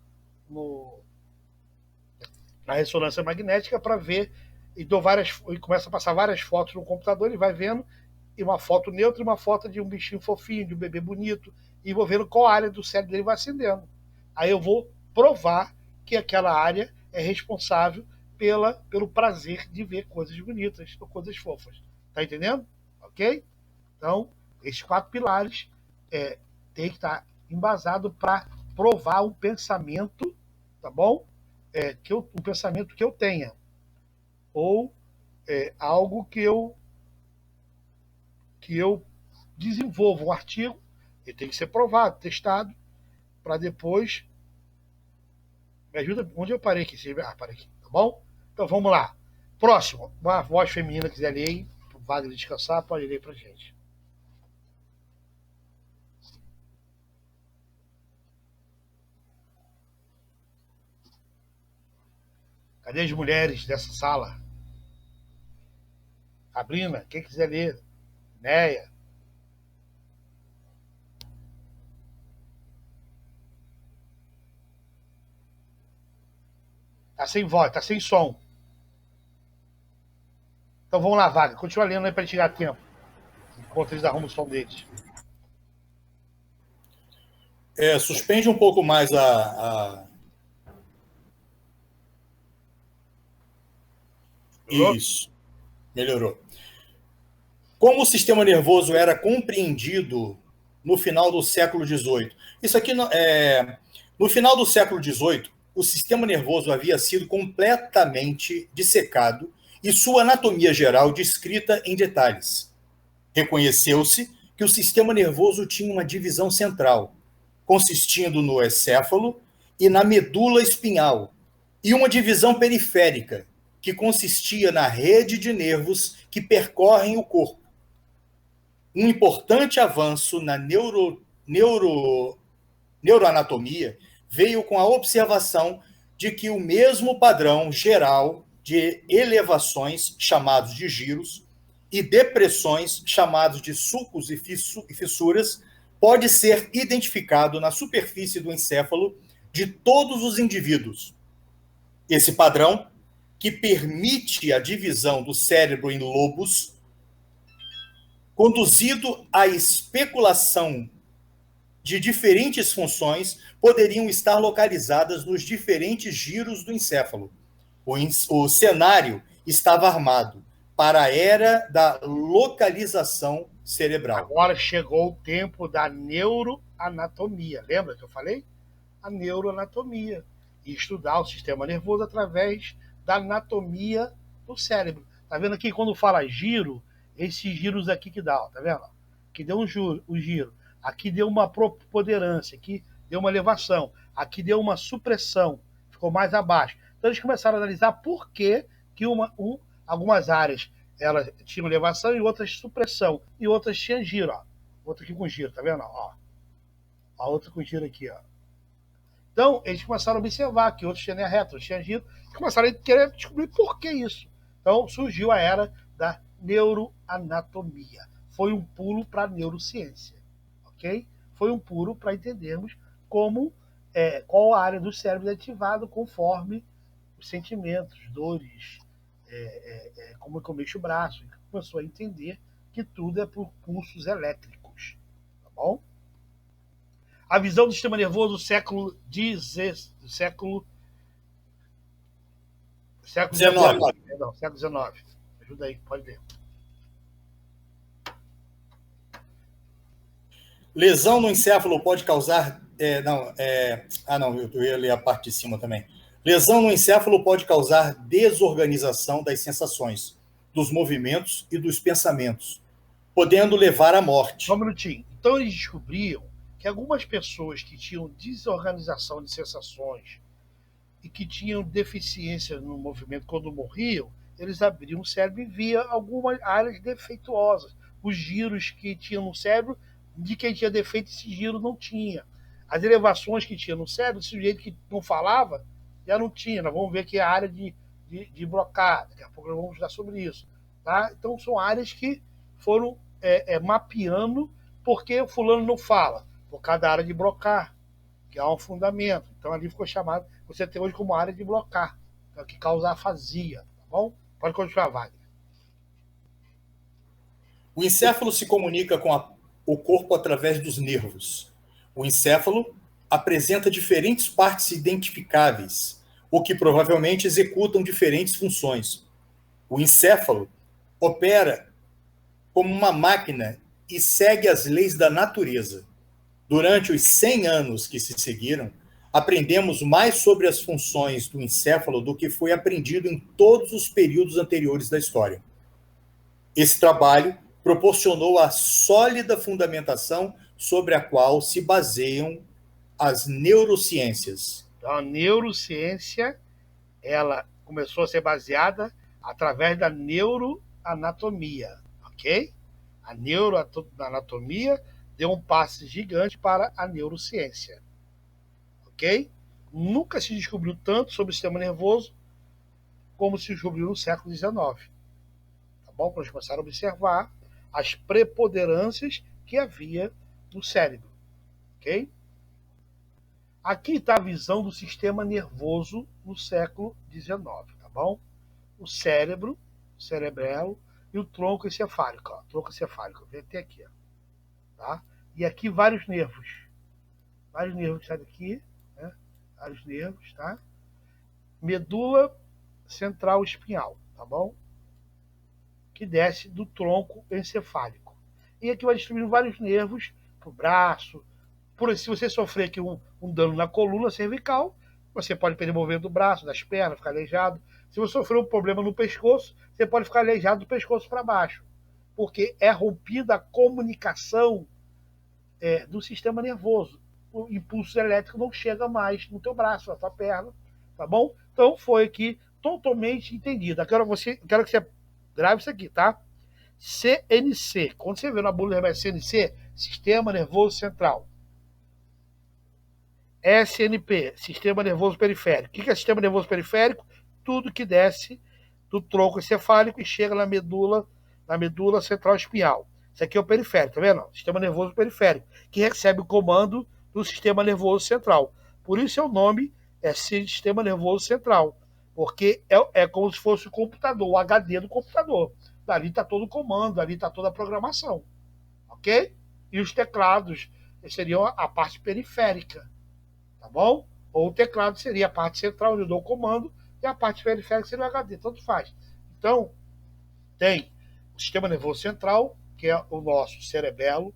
na ressonância magnética para ver, e começa a passar várias fotos no computador, ele vai vendo, e uma foto neutra e uma foto de um bichinho fofinho, de um bebê bonito, e vou vendo qual área do cérebro dele vai acendendo. Aí eu vou provar que aquela área é responsável pelo prazer de ver coisas bonitas ou coisas fofas. Tá entendendo? Ok? Então, esses 4 pilares tem que estar embasado para provar um pensamento, tá bom? Um pensamento que eu tenha. Ou algo que eu desenvolvo, um artigo, ele tem que ser provado, testado, para depois. Me ajuda onde eu parei aqui. Parei aqui, tá bom? Então vamos lá. Próximo, uma voz feminina quiser ler, vale descansar, pode ler pra gente. Cadê as mulheres dessa sala? Sabrina, quem quiser ler? Néia. Tá sem voz, tá sem som. Então vamos lá, Vaga. Continua lendo aí para gente ganhar tempo. Enquanto eles arrumam o som deles. Suspende um pouco mais Isso. Melhorou. Como o sistema nervoso era compreendido no final do século XVIII? Isso aqui, no final do século XVIII, o sistema nervoso havia sido completamente dissecado e sua anatomia geral descrita em detalhes. Reconheceu-se que o sistema nervoso tinha uma divisão central, consistindo no encéfalo e na medula espinhal, e uma divisão periférica, que consistia na rede de nervos que percorrem o corpo. Um importante avanço na neuroanatomia veio com a observação de que o mesmo padrão geral de elevações, chamados de giros, e depressões, chamados de sulcos e fissuras, pode ser identificado na superfície do encéfalo de todos os indivíduos. Esse padrão, que permite a divisão do cérebro em lobos, conduzido à especulação de diferentes funções, poderiam estar localizadas nos diferentes giros do encéfalo. O cenário estava armado para a era da localização cerebral. Agora chegou o tempo da neuroanatomia. Lembra que eu falei? A neuroanatomia. E estudar o sistema nervoso através da anatomia do cérebro. Tá vendo aqui, quando fala giro, Esses giros aqui que dá, ó, tá vendo? Aqui deu um giro. Aqui deu uma preponderância, aqui deu uma elevação, aqui deu uma supressão, ficou mais abaixo. Então eles começaram a analisar por que algumas áreas elas tinham elevação e outras supressão, e outras tinham giro, ó. Outra aqui com giro, tá vendo? Ó. A outra com giro aqui, ó. Então, eles começaram a observar que outros tinham linha reta, outros tinham giro, e começaram a querer descobrir por que isso. Então, surgiu a era da neuroanatomia. Foi um pulo para a neurociência, ok? Foi um pulo para entendermos qual a área do cérebro é ativada conforme os sentimentos, dores, como eu mexo o braço. Começou a entender que tudo é por pulsos elétricos, tá bom? A visão do sistema nervoso do século XIX. Ajuda aí, pode ler. Lesão no encéfalo pode causar... eu ia ler a parte de cima também. Lesão no encéfalo pode causar desorganização das sensações, dos movimentos e dos pensamentos, podendo levar à morte. Só um minutinho. Então eles descobriam que algumas pessoas que tinham desorganização de sensações e que tinham deficiência no movimento quando morriam, eles abriam o cérebro e via algumas áreas defeituosas. Os giros que tinham no cérebro, de quem tinha defeito, esse giro não tinha. As elevações que tinha no cérebro, esse sujeito que não falava, já não tinha. Nós vamos ver aqui a área de blocar. Daqui a pouco nós vamos estudar sobre isso. Tá? Então são áreas que foram mapeando porque o fulano não fala. Por causa da área de blocar, que é um fundamento. Então ali ficou chamado, você tem hoje como área de blocar, que é o que causa afasia, tá bom? Pode continuar, Wagner. O encéfalo se comunica com o corpo através dos nervos. O encéfalo apresenta diferentes partes identificáveis, o que provavelmente executam diferentes funções. O encéfalo opera como uma máquina e segue as leis da natureza. Durante os 100 anos que se seguiram, aprendemos mais sobre as funções do encéfalo do que foi aprendido em todos os períodos anteriores da história. Esse trabalho proporcionou a sólida fundamentação sobre a qual se baseiam as neurociências. Então, a neurociência, ela começou a ser baseada através da neuroanatomia, ok? A neuroanatomia deu um passo gigante para a neurociência, ok? Nunca se descobriu tanto sobre o sistema nervoso como se descobriu no século XIX, tá bom? Para nós começar a observar as preponderâncias que havia no cérebro, ok? Aqui está a visão do sistema nervoso no século XIX, tá bom? O cérebro, o cerebelo e o tronco encefálico, ó. Tronco encefálico, vem até aqui, ó. Tá? E aqui vários nervos que saem daqui, né? Vários nervos, tá? Medula central espinhal, tá bom? Que desce do tronco encefálico. E aqui vai distribuindo vários nervos pro braço. Se você sofrer aqui um dano na coluna cervical, você pode perder o movimento do braço, das pernas, ficar aleijado. Se você sofrer um problema no pescoço, você pode ficar aleijado do pescoço para baixo, porque é rompida a comunicação do sistema nervoso. O impulso elétrico não chega mais no teu braço, na tua perna, tá bom? Então foi aqui totalmente entendido. Quero que você grave isso aqui, tá? CNC. Quando você vê na bula de CNC, Sistema Nervoso Central. SNP, Sistema Nervoso Periférico. O que é Sistema Nervoso Periférico? Tudo que desce do tronco encefálico e chega na medula central espinhal. Isso aqui é o periférico, tá vendo? Sistema Nervoso Periférico, que recebe o comando do Sistema Nervoso Central. Por isso é o nome Sistema Nervoso Central, porque é como se fosse o computador, o HD do computador. Dali está todo o comando, dali está toda a programação, ok? E os teclados seriam a parte periférica, tá bom? Ou o teclado seria a parte central, onde eu dou o comando, e a parte periférica seria o HD, tanto faz. Então, tem o Sistema Nervoso Central, que é o nosso cerebelo,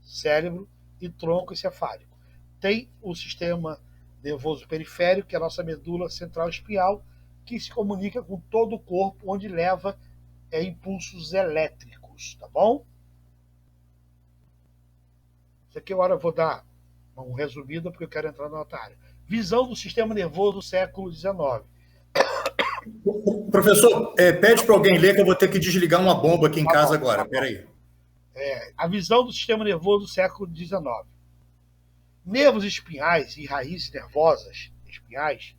cérebro e tronco encefálico. Tem o Sistema Nervoso Periférico, que é a nossa medula central espinhal, que se comunica com todo o corpo, onde leva impulsos elétricos. músculos, tá bom? Isso aqui agora eu vou dar um resumido porque eu quero entrar na outra área. Visão do sistema nervoso do século XIX. Professor, pede para alguém ler que eu vou ter que desligar uma bomba aqui em casa agora. Peraí. A visão do sistema nervoso do século XIX. Nervos espinhais e raízes nervosas espinhais.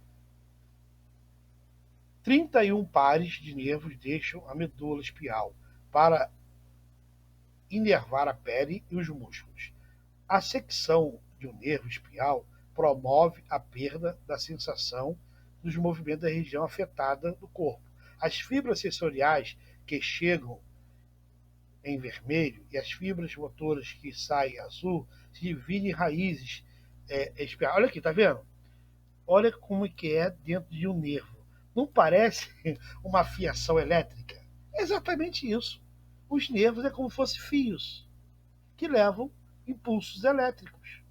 31 pares de nervos deixam a medula espinhal para inervar a pele e os músculos. A secção de um nervo espinhal promove a perda da sensação dos movimentos da região afetada do corpo. As fibras sensoriais que chegam em vermelho e as fibras motoras que saem em azul se dividem em raízes espinhais. Olha aqui, tá vendo? Olha como que é dentro de um nervo. Não parece uma fiação elétrica? É exatamente isso. Os nervos é como se fossem fios que levam impulsos elétricos,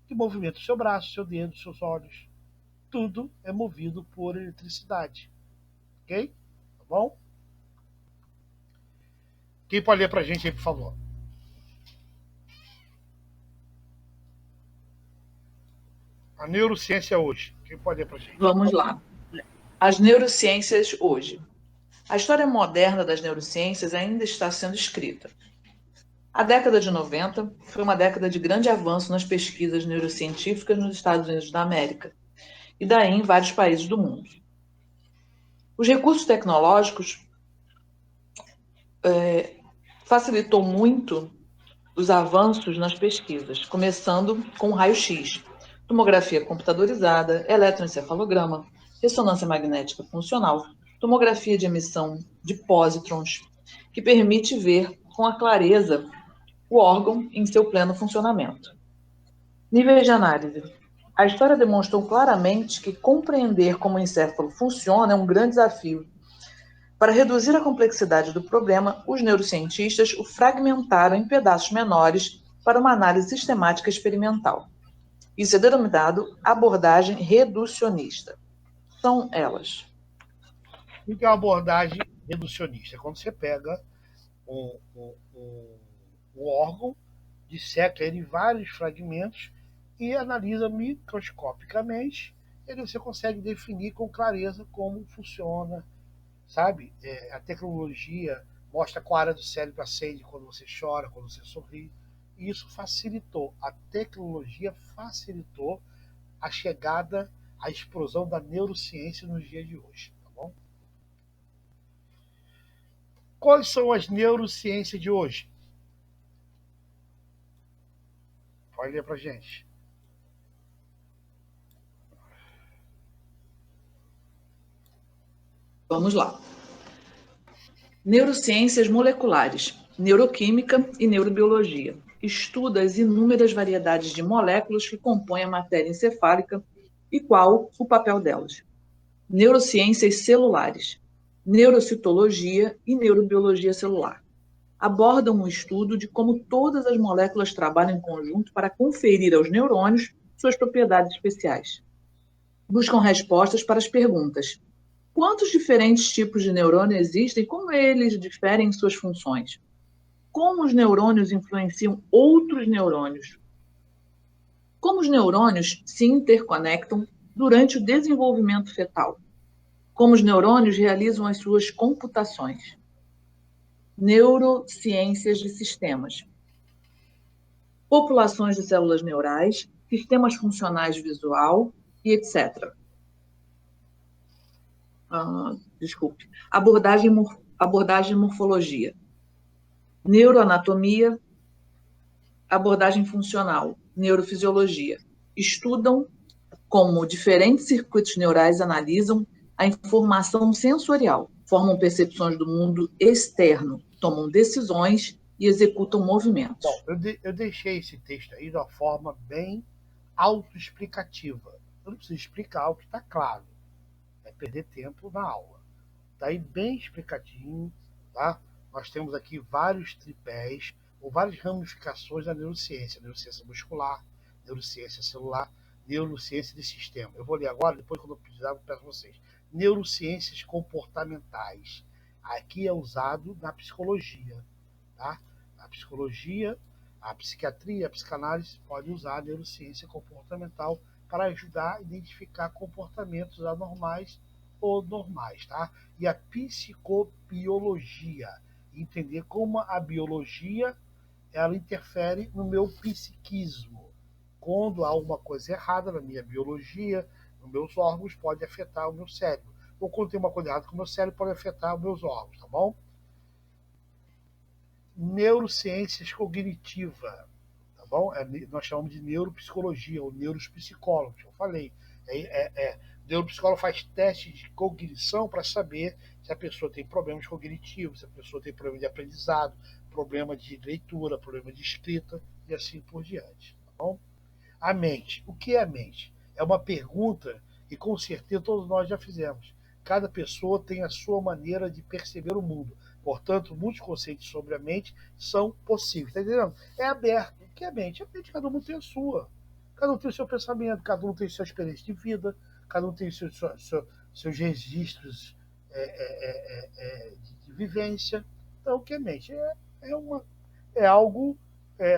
que movimentam seu braço, seu dedo, seus olhos. Tudo é movido por eletricidade. Ok? Tá bom? Quem pode ler pra gente aí, por favor? A neurociência hoje. Quem pode ler pra gente? Vamos lá. As neurociências hoje. A história moderna das neurociências ainda está sendo escrita. A década de 90 foi uma década de grande avanço nas pesquisas neurocientíficas nos Estados Unidos da América e daí em vários países do mundo. Os recursos tecnológicos facilitou muito os avanços nas pesquisas, começando com o raio-x, tomografia computadorizada, eletroencefalograma, ressonância magnética funcional, tomografia de emissão de pósitrons, que permite ver com a clareza o órgão em seu pleno funcionamento. Níveis de análise. A história demonstrou claramente que compreender como o encéfalo funciona é um grande desafio. Para reduzir a complexidade do problema, os neurocientistas o fragmentaram em pedaços menores para uma análise sistemática experimental. Isso é denominado abordagem reducionista. São elas. O que é uma abordagem reducionista? É quando você pega um órgão, disseca ele em vários fragmentos e analisa microscopicamente, e aí você consegue definir com clareza como funciona, sabe? A tecnologia mostra qual área do cérebro acende quando você chora, quando você sorri. E isso facilitou, a tecnologia facilitou a chegada, a explosão da neurociência nos dias de hoje. Tá bom? Quais são as neurociências de hoje? Pode ler pra gente. Vamos lá. Neurociências moleculares, neuroquímica e neurobiologia. Estuda as inúmeras variedades de moléculas que compõem a matéria encefálica e qual o papel delas. Neurociências celulares, neurocitologia e neurobiologia celular. Abordam um estudo de como todas as moléculas trabalham em conjunto para conferir aos neurônios suas propriedades especiais. Buscam respostas para as perguntas: quantos diferentes tipos de neurônio existem e como eles diferem em suas funções? Como os neurônios influenciam outros neurônios? Como os neurônios se interconectam durante o desenvolvimento fetal? Como os neurônios realizam as suas computações? Neurociências de sistemas. Populações de células neurais, sistemas funcionais visual e etc. Abordagem de morfologia. Neuroanatomia, abordagem funcional, neurofisiologia. Estudam como diferentes circuitos neurais analisam a informação sensorial, formam percepções do mundo externo, tomam decisões e executam movimentos. Bom, eu deixei esse texto aí de uma forma bem autoexplicativa. Eu não preciso explicar o que está claro. É perder tempo na aula. Está aí bem explicadinho, tá? Nós temos aqui vários tripés, ou várias ramificações da neurociência. Neurociência muscular, neurociência celular, neurociência de sistema. Eu vou ler agora, depois quando eu precisar, eu peço a vocês. Neurociências comportamentais. Aqui é usado na psicologia. tá? A psicologia, a psiquiatria, a psicanálise pode usar a neurociência comportamental para ajudar a identificar comportamentos anormais ou normais, tá? E a psicobiologia, entender como a biologia ela interfere no meu psiquismo. Quando há alguma coisa errada na minha biologia, nos meus órgãos, pode afetar o meu cérebro. Ou quando tem uma coisa errada com o meu cérebro, pode afetar os meus órgãos, tá bom? Neurociências cognitiva, tá bom? Nós chamamos de neuropsicologia ou neuropsicólogos, eu falei. Neuropsicólogo faz testes de cognição para saber se a pessoa tem problemas cognitivos, se a pessoa tem problema de aprendizado, problema de leitura, problema de escrita e assim por diante, tá bom? A mente. O que é a mente? É uma pergunta que com certeza todos nós já fizemos. Cada pessoa tem a sua maneira de perceber o mundo. Portanto, muitos conceitos sobre a mente são possíveis. Está entendendo? É aberto. O que é a mente? A mente, cada um tem a sua. Cada um tem o seu pensamento, cada um tem a sua experiência de vida, cada um tem seus registros de vivência. Então, o que é mente? É algo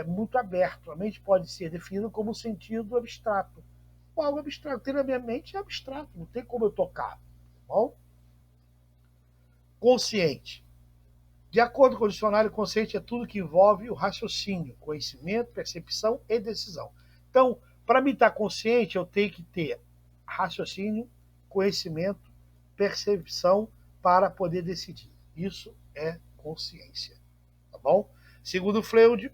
muito aberto. A mente pode ser definida como um sentido abstrato. Algo abstrato. Ter na minha mente é abstrato, não tem como eu tocar. Tá bom? Consciente. De acordo com o dicionário, consciente é tudo que envolve o raciocínio, conhecimento, percepção e decisão. Então, para mim estar consciente, eu tenho que ter raciocínio, conhecimento, percepção para poder decidir. Isso é consciência. Tá bom? Segundo Freud,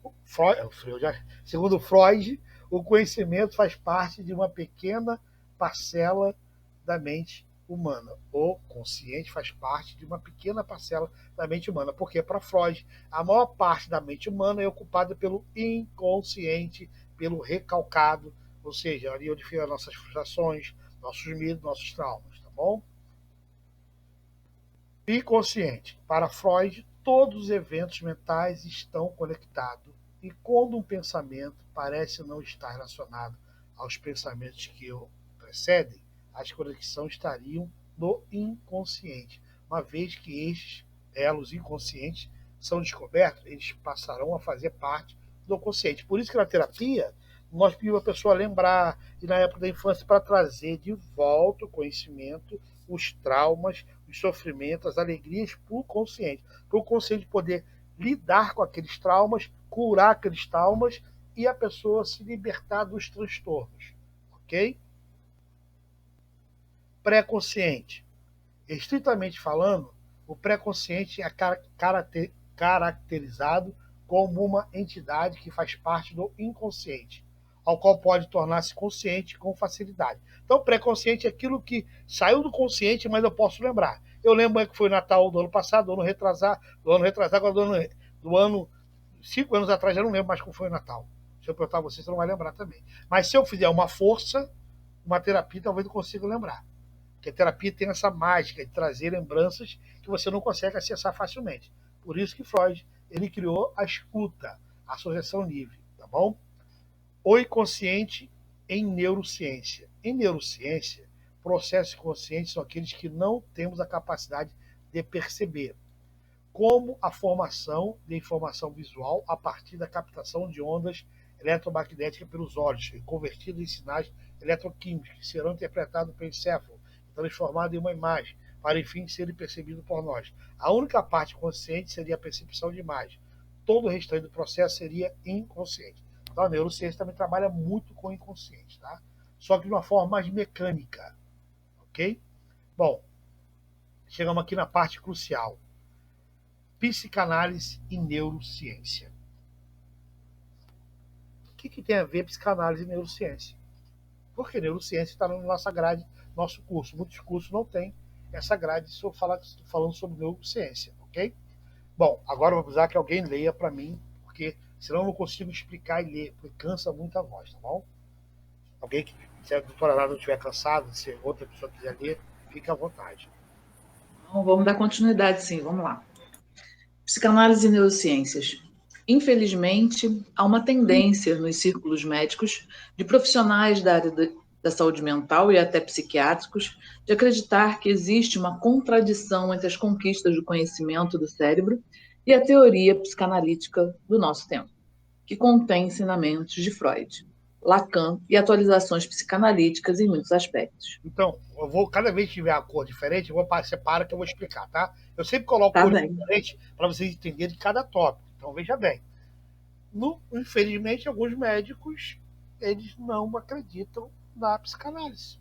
o conhecimento faz parte de uma pequena parcela da mente humana. O consciente faz parte de uma pequena parcela da mente humana. Porque, para Freud, a maior parte da mente humana é ocupada pelo inconsciente, pelo recalcado, ou seja, ali onde ficam nossas frustrações, nossos medos, nossos traumas, tá bom? Inconsciente. Para Freud, todos os eventos mentais estão conectados. E quando um pensamento parece não estar relacionado aos pensamentos que o precedem, as conexões estariam no inconsciente. Uma vez que estes elos inconscientes são descobertos, eles passarão a fazer parte do consciente. Por isso que na terapia, nós pedimos a pessoa lembrar, e na época da infância, para trazer de volta o conhecimento, os traumas, os sofrimentos, as alegrias para o consciente. Para o consciente poder lidar com aqueles traumas, curar aqueles traumas e a pessoa se libertar dos transtornos. Ok? Pré-consciente. Estritamente falando, o pré-consciente é caracterizado como uma entidade que faz parte do inconsciente, ao qual pode tornar-se consciente com facilidade. Então, pré-consciente é aquilo que saiu do consciente, mas eu posso lembrar. Eu lembro que foi Natal do ano passado, do ano retrasado, agora do ano 5 anos atrás, eu não lembro mais como foi o Natal. Se eu perguntar a você não vai lembrar também. Mas se eu fizer uma força, uma terapia, talvez eu consiga lembrar. Porque a terapia tem essa mágica de trazer lembranças que você não consegue acessar facilmente. Por isso que Freud ele criou a escuta, a associação livre, tá bom? O inconsciente em neurociência. Em neurociência, processos conscientes são aqueles que não temos a capacidade de perceber, como a formação de informação visual a partir da captação de ondas eletromagnéticas pelos olhos, convertidas em sinais eletroquímicos, que serão interpretados pelo encéfalo, transformados em uma imagem, para enfim serem percebidos por nós. A única parte consciente seria a percepção de imagem. Todo o restante do processo seria inconsciente. Então a neurociência também trabalha muito com o inconsciente, tá? Só que de uma forma mais mecânica. Ok? Bom, chegamos aqui na parte crucial. Psicanálise e neurociência. O que tem a ver psicanálise e neurociência? Porque neurociência está na nossa grade, nosso curso. Muitos cursos não têm essa grade falando sobre neurociência, ok? Bom, agora eu vou precisar que alguém leia para mim, porque senão eu não consigo explicar e ler, porque cansa muito a voz, tá bom? Alguém que, se a doutora Nada não estiver cansado, se outra pessoa quiser ler, fique à vontade. Então, vamos dar continuidade, sim, vamos lá. Psicanálise e neurociências. Infelizmente, há uma tendência nos círculos médicos de profissionais da área da saúde mental e até psiquiátricos de acreditar que existe uma contradição entre as conquistas do conhecimento do cérebro e a teoria psicanalítica do nosso tempo, que contém ensinamentos de Freud, Lacan e atualizações psicanalíticas em muitos aspectos. Então, eu vou, cada vez que tiver a cor diferente, eu vou separar que eu vou explicar, tá? Eu sempre coloco Tá cores bem. diferentes para vocês entenderem de cada tópico. Então, veja bem. Infelizmente, alguns médicos, eles não acreditam na psicanálise.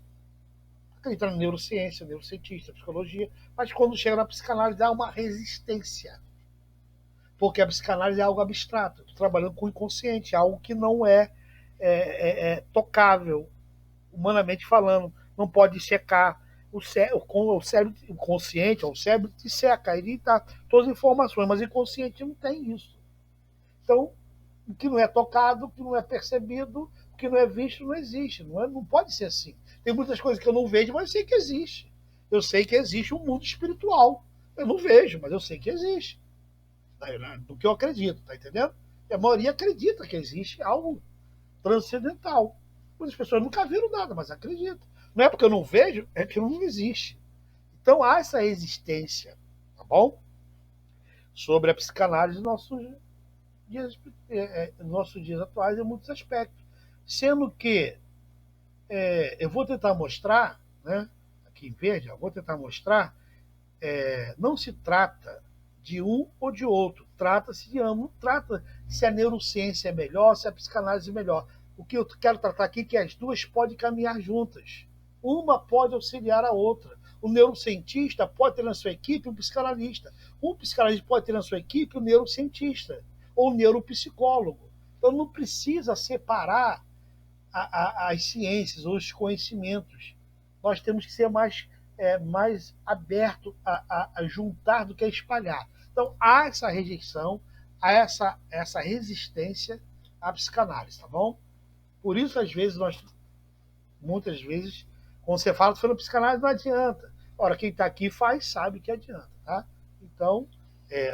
Acreditam na neurociência, neurocientista, psicologia, mas quando chega na psicanálise, há uma resistência. Porque a psicanálise é algo abstrato, trabalhando com o inconsciente, algo que não é tocável, humanamente falando, não pode secar. O cérebro inconsciente, o cérebro te seca, ele dá todas as informações, mas o inconsciente não tem isso. Então, o que não é tocado, o que não é percebido, o que não é visto, não existe. Não pode ser assim. Tem muitas coisas que eu não vejo, mas eu sei que existe. Eu sei que existe um mundo espiritual. Eu não vejo, mas eu sei que existe. Do que eu acredito, tá entendendo? E a maioria acredita que existe algo transcendental. Muitas pessoas nunca viram nada, mas acreditam. Não é porque eu não vejo, é que não existe. Então há essa resistência, tá bom? Sobre a psicanálise nos nossos dias atuais em muitos aspectos. Sendo que eu vou tentar mostrar, né, aqui em verde, eu vou tentar mostrar, não se trata de um ou de outro, trata-se de ambos, não trata se a neurociência é melhor, se a psicanálise é melhor. O que eu quero tratar aqui é que as duas podem caminhar juntas. Uma pode auxiliar a outra. O neurocientista pode ter na sua equipe um psicanalista. Um psicanalista pode ter na sua equipe um neurocientista ou um neuropsicólogo. Então não precisa separar as ciências ou os conhecimentos. Nós temos que ser mais aberto a juntar do que a espalhar. Então há essa rejeição, há essa resistência à psicanálise, tá bom? Por isso, às vezes, muitas vezes, quando você fala que foi na psicanálise, não adianta. Ora, quem está aqui sabe que adianta, tá? Então,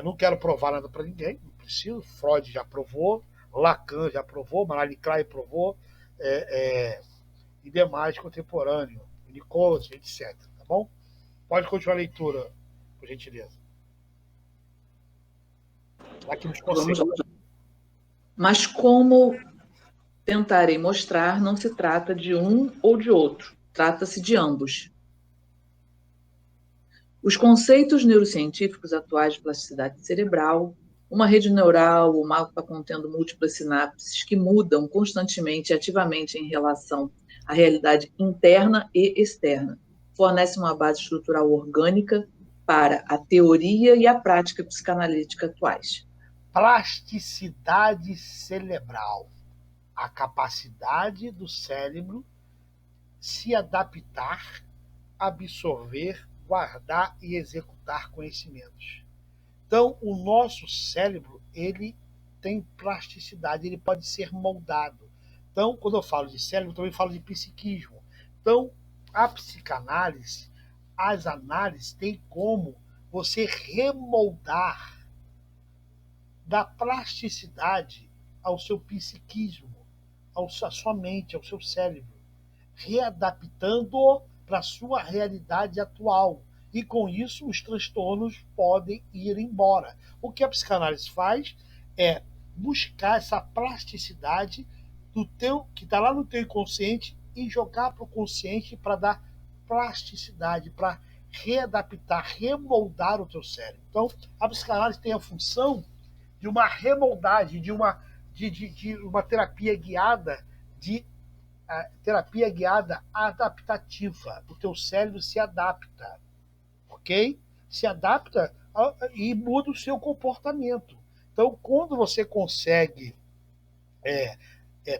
não quero provar nada para ninguém, não preciso. Freud já provou, Lacan já provou, Marie Claire provou, e demais contemporâneos, Nichols, etc. Tá bom? Pode continuar a leitura, por gentileza. Aqui nos Vamos conceitos. lá. Mas como tentarei mostrar, não se trata de um ou de outro, trata-se de ambos. Os conceitos neurocientíficos atuais de plasticidade cerebral, uma rede neural ou mapa contendo múltiplas sinapses que mudam constantemente e ativamente em relação à realidade interna e externa, fornece uma base estrutural orgânica para a teoria e a prática psicanalítica atuais. Plasticidade cerebral. A capacidade do cérebro se adaptar, absorver, guardar e executar conhecimentos. Então, o nosso cérebro, ele tem plasticidade, ele pode ser moldado. Então, quando eu falo de cérebro, eu também falo de psiquismo. Então, a psicanálise, as análises têm como você remoldar da plasticidade ao seu psiquismo, à sua mente, ao seu cérebro, readaptando-o para a sua realidade atual. E com isso os transtornos podem ir embora. O que a psicanálise faz é buscar essa plasticidade que está lá no teu inconsciente e jogar para o consciente para dar plasticidade, para readaptar, remoldar o teu cérebro. Então, a psicanálise tem a função de uma remoldagem, de uma terapia guiada, terapia guiada adaptativa. O teu cérebro se adapta, ok? Se adapta e muda o seu comportamento. Então, quando você consegue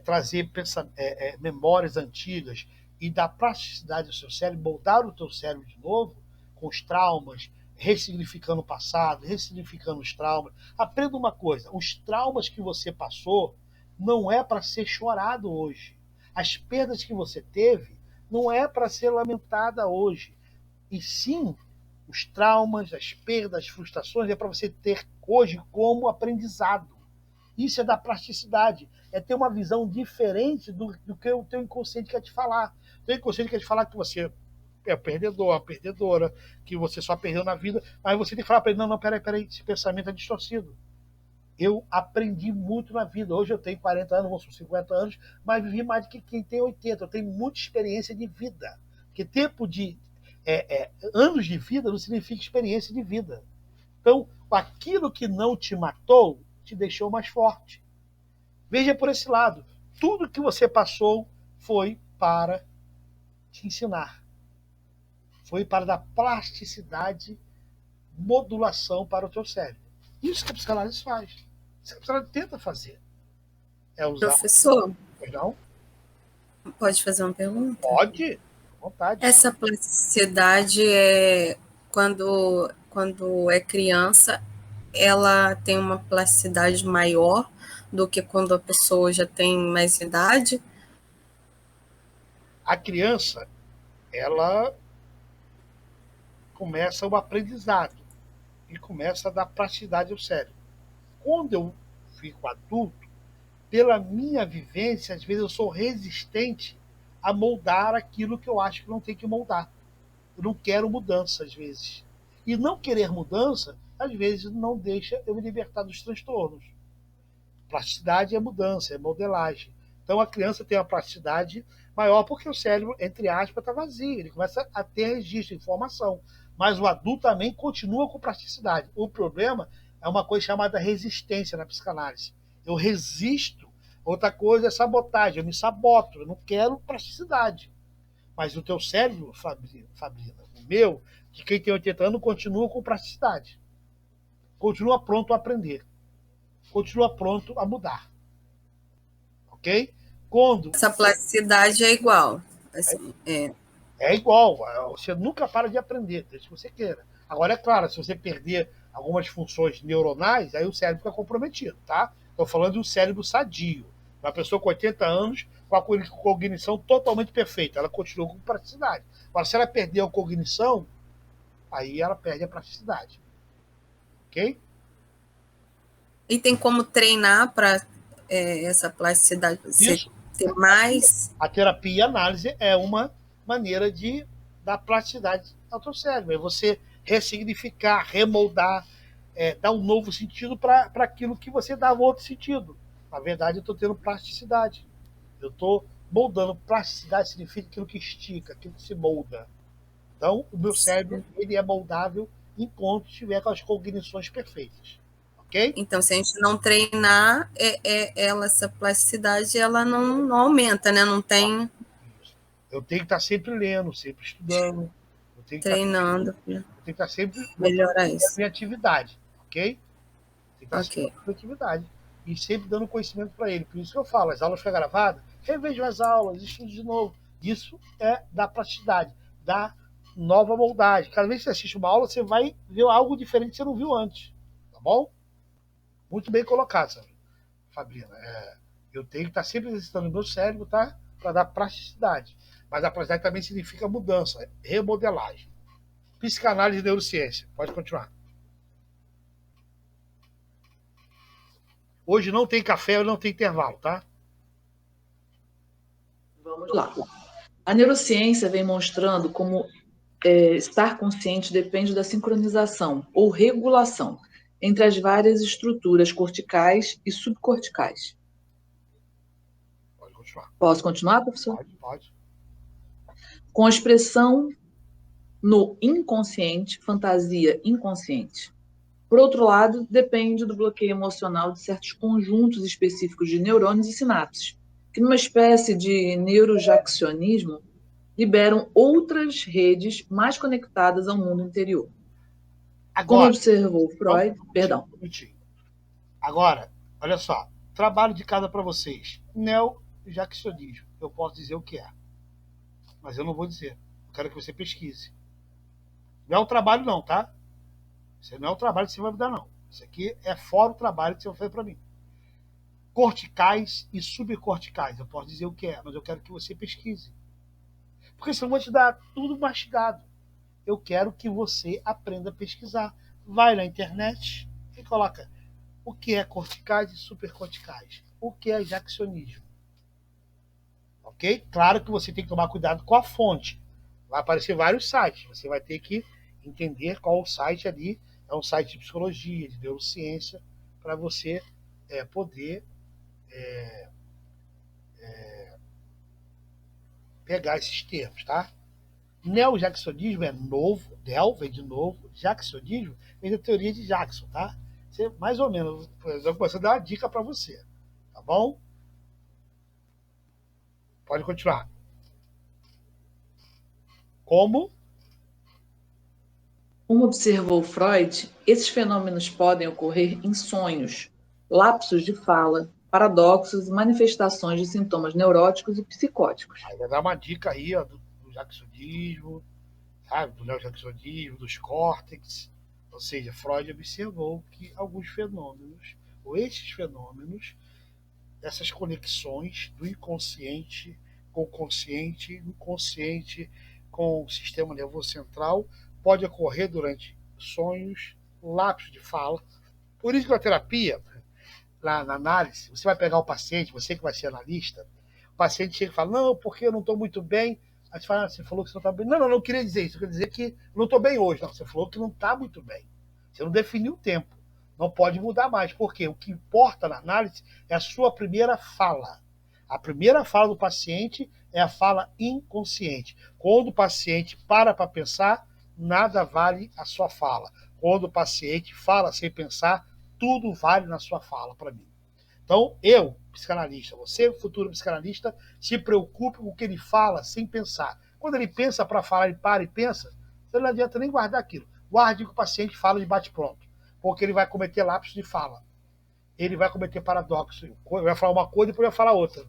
trazer memórias antigas e dar plasticidade ao seu cérebro, moldar o teu cérebro de novo, com os traumas, ressignificando o passado, ressignificando os traumas. Aprenda uma coisa, os traumas que você passou não é para ser chorado hoje. As perdas que você teve não é para ser lamentada hoje. E sim, os traumas, as perdas, as frustrações é para você ter hoje como aprendizado. Isso é da plasticidade, é ter uma visão diferente do que o teu inconsciente quer te falar. O teu inconsciente quer te falar que você é perdedor, a perdedora, que você só perdeu na vida, mas você tem que falar para ele, não, peraí, esse pensamento é distorcido. Eu aprendi muito na vida. Hoje eu tenho 40 anos, vou 50 anos, mas vivi mais do que quem tem 80. Eu tenho muita experiência de vida. Porque tempo de anos de vida não significa experiência de vida. Então, aquilo que não te matou te deixou mais forte. Veja por esse lado. Tudo que você passou foi para te ensinar. Foi para dar plasticidade, modulação para o teu cérebro. Isso que a psicanálise faz. Isso que a psicanálise tenta fazer. É usar... Professor, Perdão? pode fazer uma pergunta? Pode, à vontade. Essa plasticidade é quando é criança, ela tem uma plasticidade maior do que quando a pessoa já tem mais idade? A criança, ela começa o aprendizado e começa a dar plasticidade ao cérebro. Quando eu fico adulto, pela minha vivência, às vezes eu sou resistente a moldar aquilo que eu acho que não tem que moldar. Eu não quero mudança, às vezes. E não querer mudança, às vezes, não deixa eu me libertar dos transtornos. Plasticidade é mudança, é modelagem. Então a criança tem uma plasticidade maior porque o cérebro, entre aspas, está vazio. Ele começa a ter registro, informação. Mas o adulto também continua com plasticidade. O problema é uma coisa chamada resistência na psicanálise. Eu resisto. Outra coisa é sabotagem. Eu me saboto. Eu não quero plasticidade. Mas o teu cérebro, Fabrina, o meu, de quem tem 80 anos, continua com plasticidade. Continua pronto a aprender. Continua pronto a mudar. Ok? Quando... Essa plasticidade é igual. Assim, É igual. Você nunca para de aprender, desde que você queira. Agora, é claro, se você perder algumas funções neuronais, aí o cérebro fica comprometido, tá? Estou falando de um cérebro sadio. Uma pessoa com 80 anos, com a cognição totalmente perfeita. Ela continua com plasticidade. Agora, se ela perder a cognição, aí ela perde a plasticidade. Ok? E tem como treinar para essa plasticidade? Você Isso. ter mais? A terapia e a análise é uma maneira de dar plasticidade ao teu cérebro. É você ressignificar, remoldar, dar um novo sentido para aquilo que você dava outro sentido. Na verdade, eu estou tendo plasticidade. Eu estou moldando. Plasticidade significa aquilo que estica, aquilo que se molda. Então, o meu cérebro ele é moldável enquanto estiver com as cognições perfeitas. Ok? Então, se a gente não treinar, essa plasticidade ela não aumenta, né? Não tem... Eu tenho que estar sempre lendo, sempre estudando. Eu tenho que treinando. Eu tenho que estar sempre melhorar isso. minha atividade, ok? Tem que estar Ok. sempre na atividade. E sempre dando conhecimento para ele. Por isso que eu falo, as aulas ficam gravadas, revejam as aulas, estudo de novo. Isso é da plasticidade, da nova moldagem. Cada vez que você assiste uma aula, você vai ver algo diferente que você não viu antes. Tá bom? Muito bem colocado, Fabrina. Eu tenho que estar sempre exercitando o meu cérebro, tá? Para dar plasticidade. Mas a plasticidade também significa mudança, remodelagem. Psicanálise e neurociência. Pode continuar. Hoje não tem café, não tem intervalo, tá? Vamos lá. A neurociência vem mostrando como estar consciente depende da sincronização ou regulação entre as várias estruturas corticais e subcorticais. Pode continuar. Posso continuar, professor? Pode. Com a expressão no inconsciente, fantasia inconsciente. Por outro lado, depende do bloqueio emocional de certos conjuntos específicos de neurônios e sinapses, que numa espécie de neurojacionismo liberam outras redes mais conectadas ao mundo interior. Como Agora, observou Freud, perdão. Agora, olha só, trabalho de casa para vocês. Neojacionismo. Eu posso dizer o que é, mas eu não vou dizer. Eu quero que você pesquise. Não é um trabalho não, tá? Isso não é o trabalho que você vai me dar, não. Isso aqui é fora o trabalho que você vai fazer para mim. Corticais e subcorticais. Eu posso dizer o que é, mas eu quero que você pesquise. Porque senão eu vou te dar tudo mastigado. Eu quero que você aprenda a pesquisar. Vai na internet e coloca o que é corticais e supercorticais. O que é jacionismo. Ok? Claro que você tem que tomar cuidado com a fonte. vai aparecer vários sites. Você vai ter que entender qual o site ali. É um site de psicologia, de neurociência, para você poder pegar esses termos, tá? Neo-jacksonismo é novo, neo vem de novo, jacksonismo vem da teoria de Jackson, tá? Você, mais ou menos, eu vou dar uma dica para você, tá bom? Pode continuar. Como? Como observou Freud, esses fenômenos podem ocorrer em sonhos, lapsos de fala, paradoxos e manifestações de sintomas neuróticos e psicóticos. Aí vai dar uma dica aí, ó, do jacksonismo, sabe? Do neo-jacksonismo, dos córtex. Ou seja, Freud observou que alguns fenômenos, ou esses fenômenos, essas conexões do inconsciente com o consciente, do consciente com o sistema nervoso central, pode ocorrer durante sonhos, lapsos de fala. Por isso que a terapia, na análise, você vai pegar o paciente, você que vai ser analista, o paciente chega e fala, não, porque eu não estou muito bem. Aí você fala, você falou que você não está bem. Não, não queria dizer isso, eu queria dizer que não estou bem hoje. Não, você falou que não está muito bem. Você não definiu o tempo. Não pode mudar mais, porque o que importa na análise é a sua primeira fala. A primeira fala do paciente é a fala inconsciente. Quando o paciente para pensar, nada vale a sua fala. Quando o paciente fala sem pensar, tudo vale na sua fala para mim. Então, eu, psicanalista, você, futuro psicanalista, se preocupe com o que ele fala sem pensar. Quando ele pensa para falar, ele para e pensa, você não adianta nem guardar aquilo. Guarde o que o paciente fala de bate-pronto, porque ele vai cometer lapsos de fala. Ele vai cometer paradoxo. Ele vai falar uma coisa e depois vai falar outra.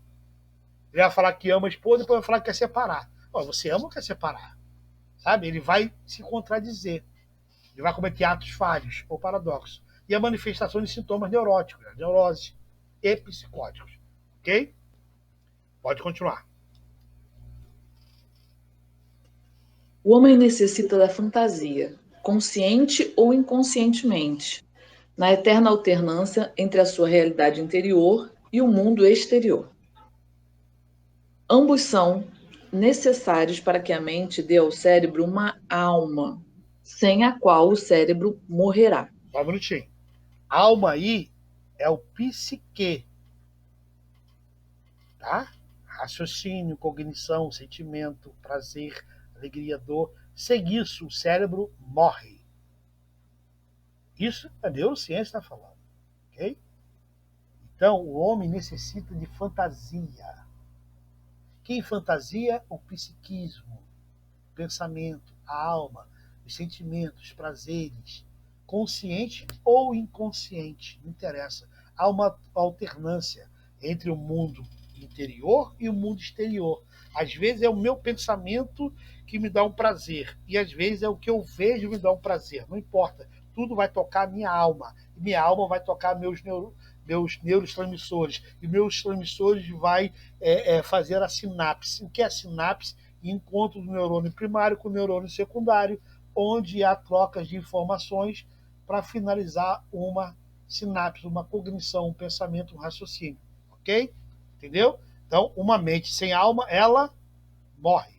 Ele vai falar que ama a esposa e depois vai falar que quer separar. Você ama ou quer separar? Sabe? Ele vai se contradizer. Ele vai cometer atos falhos ou paradoxos. E a manifestação de sintomas neuróticos, neuroses e psicóticos. Ok? Pode continuar. O homem necessita da fantasia, consciente ou inconscientemente, na eterna alternância entre a sua realidade interior e o mundo exterior. Ambos são necessários para que a mente dê ao cérebro uma alma, sem a qual o cérebro morrerá. Só um minutinho. Alma aí é o psique. Tá? Raciocínio, cognição, sentimento, prazer, alegria, dor. Sem isso, o cérebro morre. Isso a neurociência está falando. Ok? Então, o homem necessita de fantasia. Que fantasia? O psiquismo, o pensamento, a alma, os sentimentos, os prazeres, consciente ou inconsciente, não interessa. Há uma alternância entre o mundo interior e o mundo exterior. Às vezes é o meu pensamento que me dá um prazer, e às vezes é o que eu vejo me dá um prazer. Não importa, tudo vai tocar a minha alma, e minha alma vai tocar meus neurotransmissores, e meus transmissores vai fazer a sinapse. O que é a sinapse? Encontro do neurônio primário com o neurônio secundário, onde há trocas de informações para finalizar uma sinapse, uma cognição, um pensamento, um raciocínio. Ok? Entendeu? Então, uma mente sem alma, ela morre.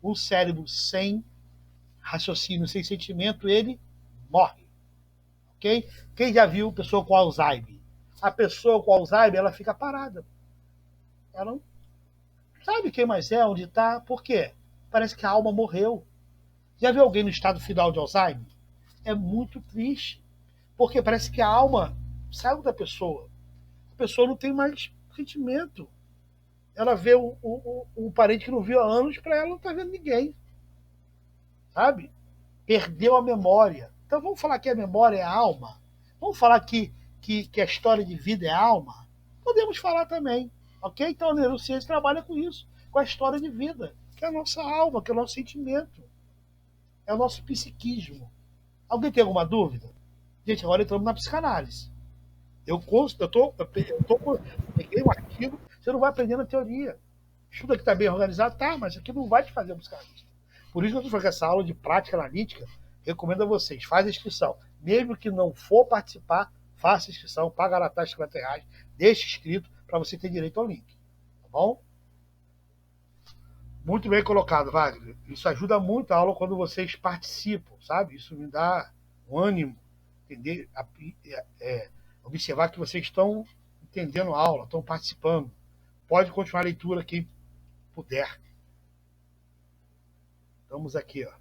Um cérebro sem raciocínio, sem sentimento, ele morre. Ok? Quem já viu pessoa com Alzheimer? A pessoa com Alzheimer, ela fica parada. Ela não sabe quem mais é, onde está. Por quê? Parece que a alma morreu. Já viu alguém no estado final de Alzheimer? É muito triste. Porque parece que a alma saiu da pessoa. A pessoa não tem mais sentimento. Ela vê um parente que não viu há anos, para ela não está vendo ninguém. Sabe? Perdeu a memória. Então vamos falar que a memória é a alma? Vamos falar que a história de vida é a alma? Podemos falar também. Ok? Então a neurociência trabalha com isso, com a história de vida, que é a nossa alma, que é o nosso sentimento, é o nosso psiquismo. Alguém tem alguma dúvida? Gente, agora entramos na psicanálise. Eu peguei um artigo, você não vai aprender na teoria. Estuda que está bem organizado, tá, mas aqui não vai te fazer um psicanalista. Por isso que eu estou fazendo essa aula de prática analítica, recomendo a vocês, faz a inscrição. Mesmo que não for participar, faça a inscrição, paga lá taxa de R$50, deixe inscrito para você ter direito ao link. Tá bom? Muito bem colocado, Wagner. Isso ajuda muito a aula quando vocês participam, sabe? Isso me dá um ânimo, entender, observar que vocês estão entendendo a aula, estão participando. Pode continuar a leitura quem puder. Estamos aqui, ó.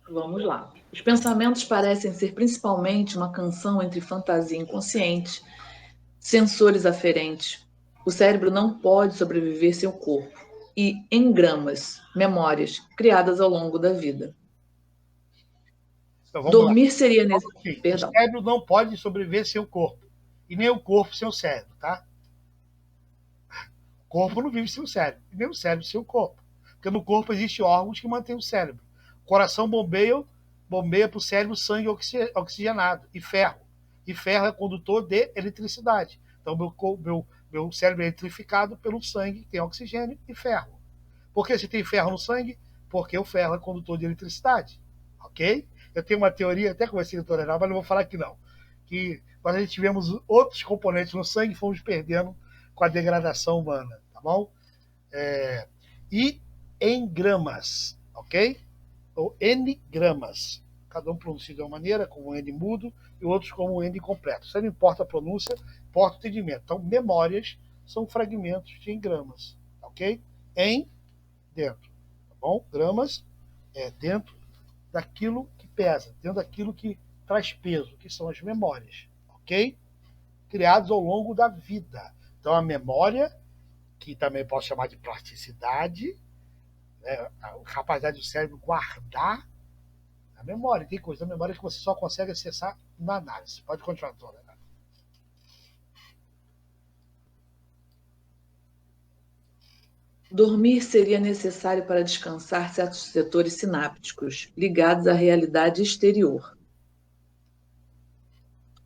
Vamos lá. Os pensamentos parecem ser principalmente uma canção entre fantasia inconsciente, sensores aferentes. O cérebro não pode sobreviver sem o corpo. E engramas, memórias, criadas ao longo da vida. Então, vamos lá. Dormir seria O Perdão. cérebro não pode sobreviver sem o corpo. E nem o corpo sem o cérebro, tá? O corpo não vive sem o cérebro. E nem o cérebro sem o corpo. Porque no corpo existem órgãos que mantêm o cérebro. O coração bombeia para o cérebro sangue oxigenado e ferro. E ferro é condutor de eletricidade. Então, meu cérebro é eletrificado pelo sangue, que tem oxigênio e ferro. Por que se tem ferro no sangue? Porque o ferro é condutor de eletricidade. Ok? Eu tenho uma teoria, até conversei com o doutor Heraldo, mas não vou falar aqui não. Que nós a gente tivemos outros componentes no sangue e fomos perdendo com a degradação humana, tá bom? E em gramas, ok? Ou N gramas. Cada um pronuncia de uma maneira, como um N mudo, e outros como um N completo. Isso não importa a pronúncia, importa o entendimento. Então, memórias são fragmentos de engramas, ok? Em, dentro, tá bom? Gramas é dentro daquilo que pesa, dentro daquilo que traz peso, que são as memórias, ok? Criados ao longo da vida. Então, a memória, que também posso chamar de plasticidade, né, a capacidade do cérebro guardar a memória. Tem coisa da memória que você só consegue acessar na análise. Pode continuar, doutora. Dormir seria necessário para descansar certos setores sinápticos ligados à realidade exterior,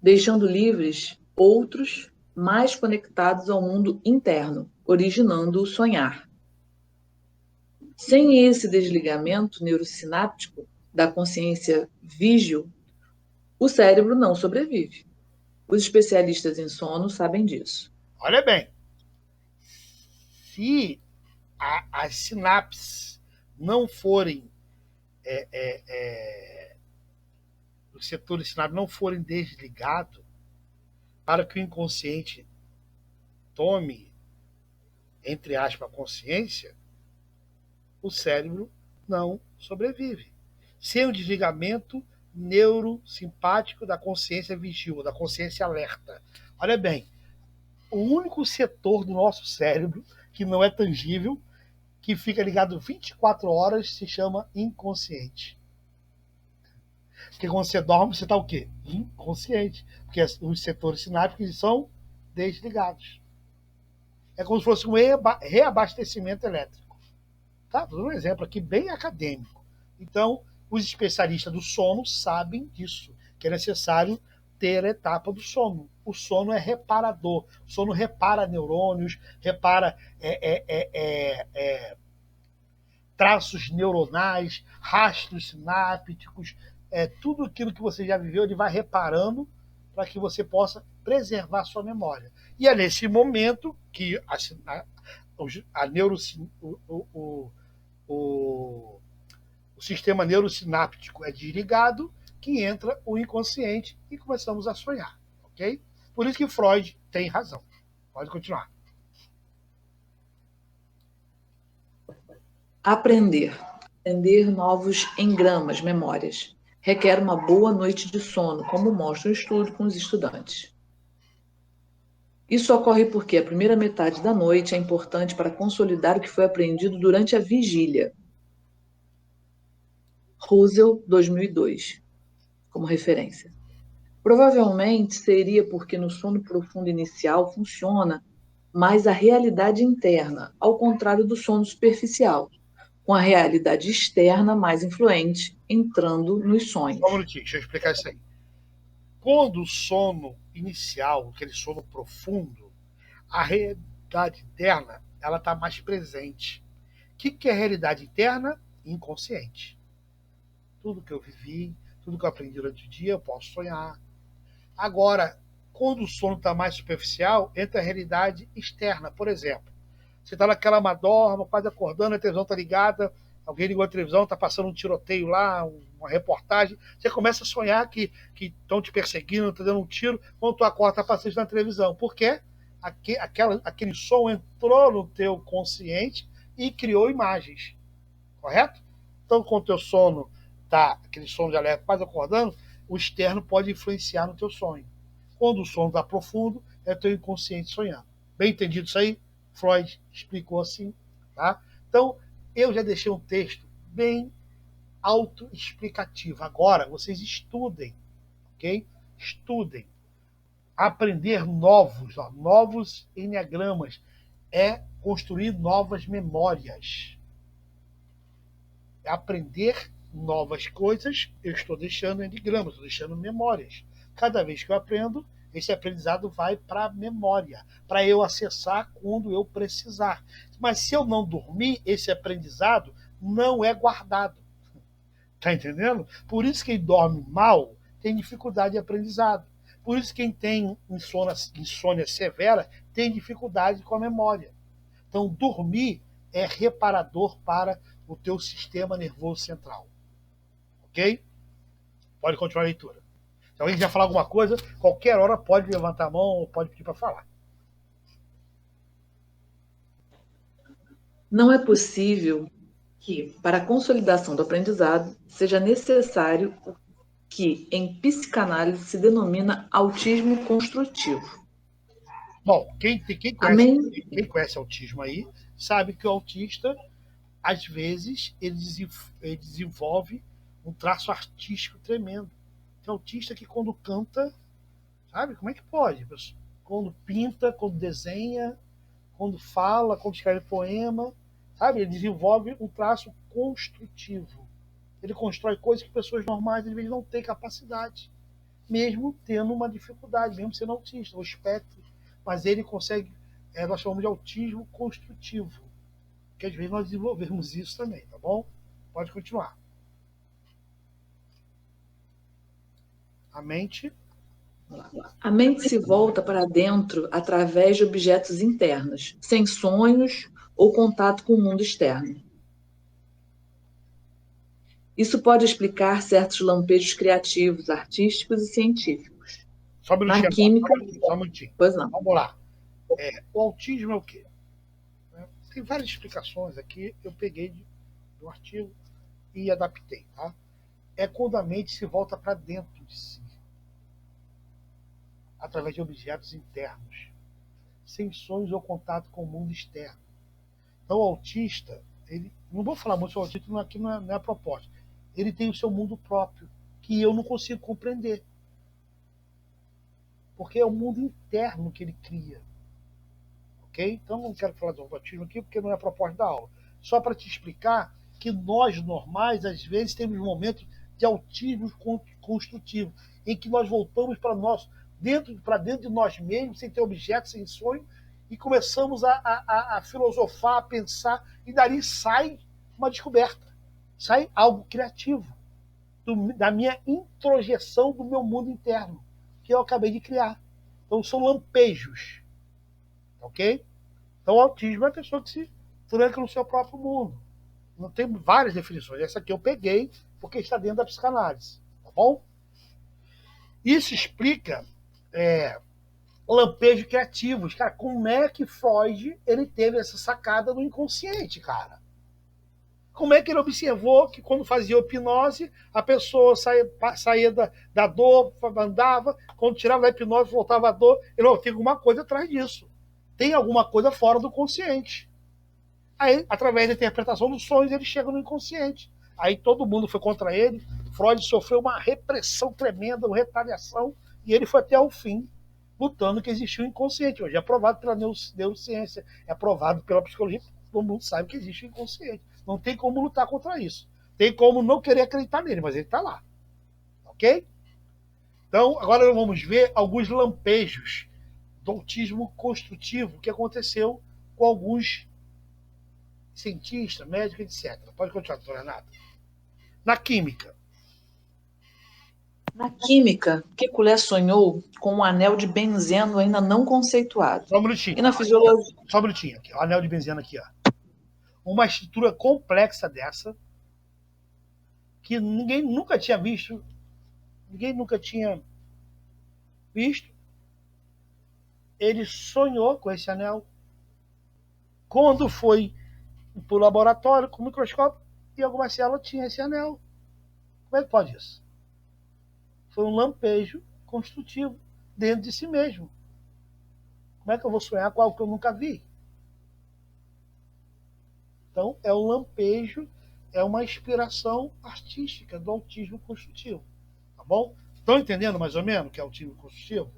deixando livres outros mais conectados ao mundo interno, originando o sonhar. Sem esse desligamento neurosináptico da consciência vígil, o cérebro não sobrevive. Os especialistas em sono sabem disso. Olha bem, se as sinapses não forem os setores sinápticos não forem desligados para que o inconsciente tome, entre aspas, a consciência, o cérebro não sobrevive. Sem o desligamento neurosimpático da consciência vigil, da consciência alerta. Olha bem, o único setor do nosso cérebro que não é tangível, que fica ligado 24 horas, se chama inconsciente. Porque quando você dorme, você está o quê? Inconsciente. Porque os setores sinápticos são desligados. É como se fosse um reabastecimento elétrico. Tá? Vou dar um exemplo aqui bem acadêmico. Então, os especialistas do sono sabem disso, que é necessário ter a etapa do sono. O sono é reparador. O sono repara neurônios, repara traços neuronais, rastros sinápticos, tudo aquilo que você já viveu, ele vai reparando para que você possa preservar a sua memória. E é nesse momento que o sistema neurosináptico é desligado, que entra o inconsciente e começamos a sonhar, ok? Por isso que Freud tem razão. Pode continuar. Aprender novos engramas, memórias, requer uma boa noite de sono, como mostra o estudo com os estudantes. Isso ocorre porque a primeira metade da noite é importante para consolidar o que foi aprendido durante a vigília. Russell, 2002, como referência. Provavelmente seria porque no sono profundo inicial funciona mais a realidade interna, ao contrário do sono superficial, com a realidade externa mais influente, entrando nos sonhos. Só um minutinho, deixa eu explicar isso aí. Quando o sono inicial, aquele sono profundo, a realidade interna ela está mais presente. O que é a realidade interna? Inconsciente. Tudo que eu vivi, tudo que eu aprendi durante o dia, eu posso sonhar. Agora, quando o sono está mais superficial, entra a realidade externa. Por exemplo, Você está naquela madorma, quase acordando, a televisão está ligada, alguém ligou a televisão, está passando um tiroteio lá, uma reportagem, você começa a sonhar que estão te perseguindo, estão dando um tiro, quando tu acorda, está passando na televisão. Por quê? Aquele som entrou no teu consciente e criou imagens, correto? Então, quando o teu sono está, aquele sono de alerta, quase acordando, o externo pode influenciar no teu sonho. Quando o sono está profundo, é o teu inconsciente sonhando. Bem entendido isso aí? Freud explicou assim, tá? Então, eu já deixei um texto bem autoexplicativo. Agora, vocês estudem, ok? Estudem. Aprender novos enneagramas é construir novas memórias. É aprender novas coisas, eu estou deixando enneagramas, estou deixando memórias. Cada vez que eu aprendo, esse aprendizado vai para a memória, para eu acessar quando eu precisar. Mas se eu não dormir, esse aprendizado não é guardado. Tá entendendo? Por isso quem dorme mal tem dificuldade de aprendizado. Por isso quem tem insônia severa tem dificuldade com a memória. Então, dormir é reparador para o teu sistema nervoso central. Ok? Pode continuar a leitura. Se alguém quiser falar alguma coisa, qualquer hora pode levantar a mão ou pode pedir para falar. Não é possível que, para a consolidação do aprendizado, seja necessário o que, em psicanálise, se denomina autismo construtivo. Bom, quem conhece autismo aí, sabe que o autista, às vezes, ele desenvolve um traço artístico tremendo. Tem autista que quando canta, sabe? Como é que pode? Quando pinta, quando desenha, quando fala, quando escreve poema, sabe? Ele desenvolve um traço construtivo. Ele constrói coisas que pessoas normais às vezes não têm capacidade, mesmo tendo uma dificuldade, mesmo sendo autista, o espectro. Mas ele consegue, nós chamamos de autismo construtivo, que às vezes nós desenvolvemos isso também, tá bom? Pode continuar. A mente se volta para dentro através de objetos internos, sem sonhos ou contato com o mundo externo. Isso pode explicar certos lampejos criativos, artísticos e científicos. Só um minutinho. Na química... Só um minutinho. Pois não. Vamos lá. O autismo é o quê? Tem várias explicações aqui, eu peguei do artigo e adaptei, tá? É quando a mente se volta para dentro de si, através de objetos internos, sem sonhos ou contato com o mundo externo. Então, o autista, não vou falar muito sobre o autista, aqui não é a proposta. Ele tem o seu mundo próprio, que eu não consigo compreender. Porque é o mundo interno que ele cria. Ok? Então, não quero falar do autismo aqui, porque não é a proposta da aula. Só para te explicar que nós, normais, às vezes, temos momentos de autismo construtivo, em que nós voltamos para dentro de nós mesmos, sem ter objetos, sem sonho, e começamos a filosofar, a pensar, e dali sai uma descoberta, sai algo criativo, da minha introjeção do meu mundo interno, que eu acabei de criar. Então são lampejos, ok? Então o autismo é a pessoa que se tranca no seu próprio mundo. Não tem várias definições, essa aqui eu peguei, porque está dentro da psicanálise, tá bom? Isso explica lampejos criativos. Cara, como é que Freud ele teve essa sacada no inconsciente, cara? Como é que ele observou que quando fazia hipnose, a pessoa saía da dor, andava, quando tirava da hipnose, voltava a dor. Tem alguma coisa atrás disso. Tem alguma coisa fora do consciente. Aí, através da interpretação dos sonhos, ele chega no inconsciente. Aí todo mundo foi contra ele. Freud sofreu uma repressão tremenda, uma retaliação, e ele foi até o fim lutando que existia o inconsciente. Hoje é provado pela neurociência, é provado pela psicologia, todo mundo sabe que existe o inconsciente. Não tem como lutar contra isso. Tem como não querer acreditar nele, mas ele está lá. Ok? Então, agora vamos ver alguns lampejos do autismo construtivo que aconteceu com alguns cientistas, médicos, etc. Pode continuar, doutora Renata. Na química. Na química, Kekulé sonhou com um anel de benzeno ainda não conceituado. Só um minutinho. E na fisiologia... Só um minutinho. Aqui, o anel de benzeno aqui, ó. Uma estrutura complexa dessa, que ninguém nunca tinha visto, ele sonhou com esse anel. Quando foi para o laboratório com o microscópio, e alguma célula tinha esse anel. Como é que pode isso? Foi um lampejo construtivo dentro de si mesmo. Como é que eu vou sonhar com algo que eu nunca vi? Então, é um lampejo, é uma inspiração artística do autismo construtivo. Tá bom? Estão entendendo mais ou menos o que é autismo construtivo?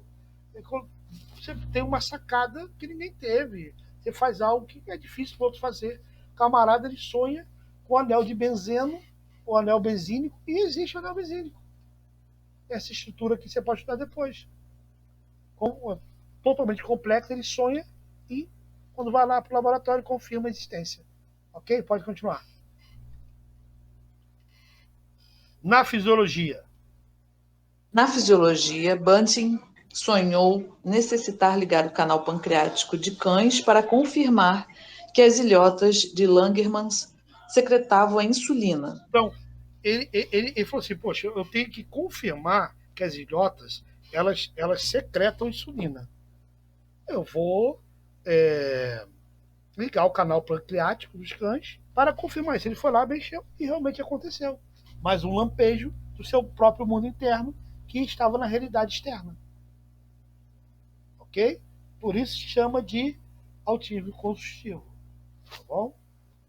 Você tem uma sacada que ninguém teve. Você faz algo que é difícil para outros fazer. O camarada, ele sonha com o anel de benzeno, o anel benzínico, e existe o anel benzínico. Essa estrutura que você pode estudar depois. Totalmente complexa, ele sonha e, quando vai lá para o laboratório, confirma a existência. Ok? Pode continuar. Na fisiologia. Na fisiologia, Bunting sonhou necessitar ligar o canal pancreático de cães para confirmar que as ilhotas de Langerhans secretavam a insulina. Então, ele falou assim, poxa, eu tenho que confirmar que as ilhotas, elas secretam insulina. Eu vou ligar o canal pancreático dos cães para confirmar isso. Ele foi lá, mexeu e realmente aconteceu. Mais um lampejo do seu próprio mundo interno que estava na realidade externa. Ok? Por isso se chama de autismo construtivo. Tá bom?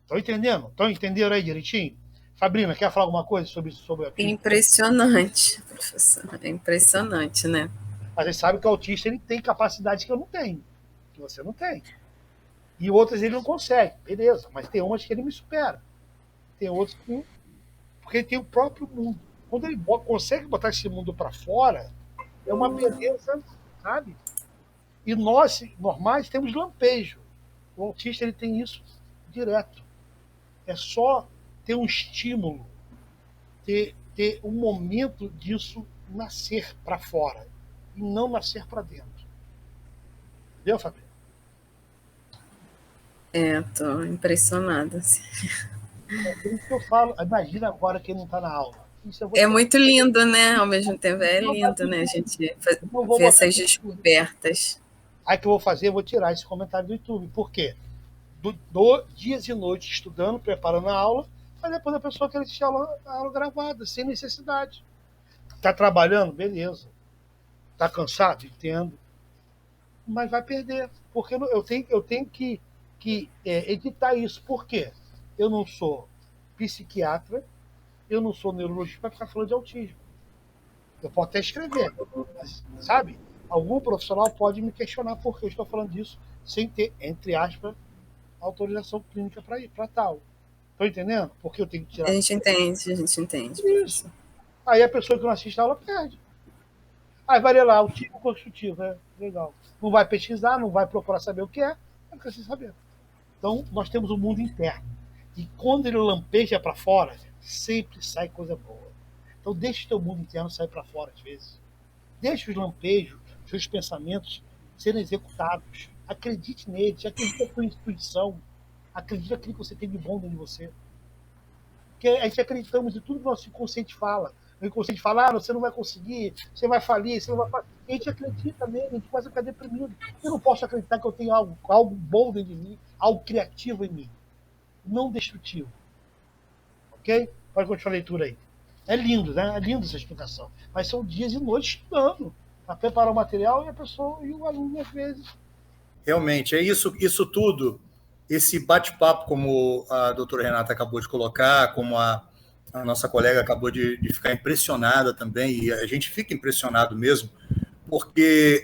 Estão entendendo? Estão entendendo aí direitinho? Sabrina, quer falar alguma coisa sobre o autismo? Impressionante, professor. É impressionante, né? Mas gente sabe que o autista ele tem capacidades que eu não tenho, que você não tem. E outras ele não consegue, beleza. Mas tem umas que ele me supera. Tem outras que... Porque ele tem o próprio mundo. Quando ele consegue botar esse mundo para fora, é uma beleza, sabe? E nós, normais, temos lampejo. O autista ele tem isso direto. É só ter um estímulo, ter um momento disso nascer para fora e não nascer para dentro. Entendeu, Fabrício? Tô impressionada. É por isso que eu falo, imagina agora quem não está na aula. É muito lindo, né? Ao mesmo tempo é lindo, né? A gente ver essas descobertas. Aí que eu vou fazer, eu vou tirar esse comentário do YouTube. Por quê? Dias e noites estudando, preparando a aula, mas depois a pessoa quer assistir a aula gravada, sem necessidade. Está trabalhando? Beleza. Está cansado? Entendo. Mas vai perder. Porque eu tenho que editar isso. Por quê? Eu não sou psiquiatra, eu não sou neurologista para ficar falando de autismo. Eu posso até escrever, mas, sabe? Algum profissional pode me questionar por que eu estou falando disso sem ter, entre aspas, autorização clínica para tal. Estão entendendo? Porque eu tenho que tirar... A gente entende. Isso. Aí a pessoa que não assiste a aula perde. Aí vai ler lá, o tipo construtivo, legal. Não vai pesquisar, não vai procurar saber o que é, não quer saber. Então, nós temos o mundo interno. E quando ele lampeja para fora, sempre sai coisa boa. Então, deixa o teu mundo interno sair para fora, às vezes. Deixa os lampejos, os seus pensamentos serem executados. Acredite neles, acredite na tua intuição, acredite naquilo que você tem de bom dentro de você. Porque a gente acreditamos em tudo que o nosso inconsciente fala. O inconsciente fala, você não vai conseguir, você vai falir, você não vai falir. A gente acredita nele, a gente começa a ficar deprimido. Eu não posso acreditar que eu tenho algo bom dentro de mim, algo criativo em mim, não destrutivo. Ok? Pode continuar a leitura aí. É lindo, né? É lindo essa explicação. Mas são dias e noites estudando para preparar o material e a pessoa e o aluno, às vezes. Realmente, é isso tudo, esse bate-papo, como a doutora Renata acabou de colocar, como a nossa colega acabou de ficar impressionada também, e a gente fica impressionado mesmo, porque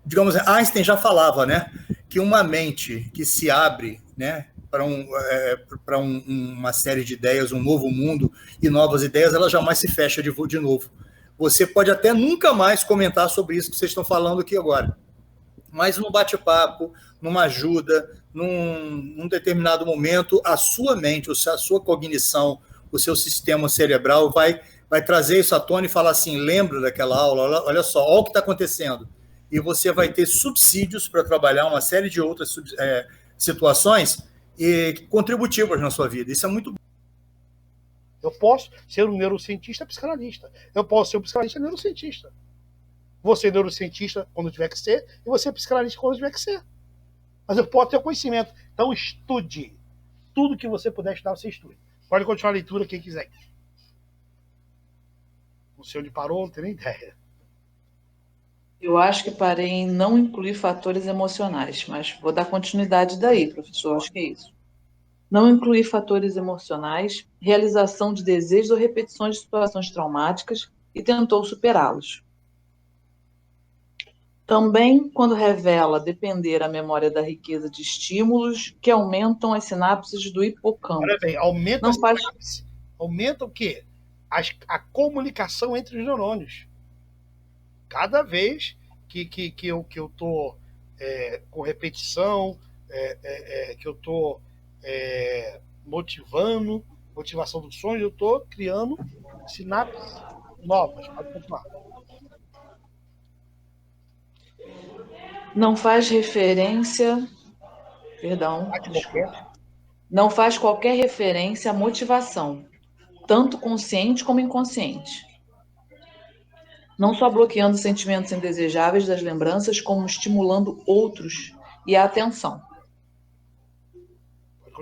digamos, Einstein já falava, né, que uma mente que se abre, né, para uma série de ideias, um novo mundo e novas ideias, ela jamais se fecha de novo. Você pode até nunca mais comentar sobre isso que vocês estão falando aqui agora, mas no bate-papo, numa ajuda, num determinado momento, a sua mente, a sua cognição, o seu sistema cerebral vai trazer isso à tona e falar assim, lembra daquela aula, olha só, olha o que está acontecendo. E você vai ter subsídios para trabalhar uma série de outras situações contributivas na sua vida. Isso é muito bom. Eu posso ser um neurocientista psicanalista. Eu posso ser um psicanalista neurocientista. Você é neurocientista quando tiver que ser, e você é psicanalista quando tiver que ser. Mas eu posso ter o conhecimento. Então estude. Tudo que você puder estudar, você estude. Pode continuar a leitura quem quiser. Não sei onde parou, não tenho nem ideia. Eu acho que parei em não incluir fatores emocionais, mas vou dar continuidade daí, professor, acho que é isso. Não incluir fatores emocionais, realização de desejos ou repetições de situações traumáticas e tentou superá-los. Também quando revela depender a memória da riqueza de estímulos que aumentam as sinapses do hipocampo. Olha bem, aumenta Não faz... sinapse. Aumenta o quê? A comunicação entre os neurônios. Cada vez que eu estou com repetição, que eu estou motivação dos sonhos, eu estou criando sinapses novas. Pode continuar. Não faz referência... Perdão. Não faz qualquer referência à motivação, tanto consciente como inconsciente. Não só bloqueando sentimentos indesejáveis das lembranças, como estimulando outros e a atenção.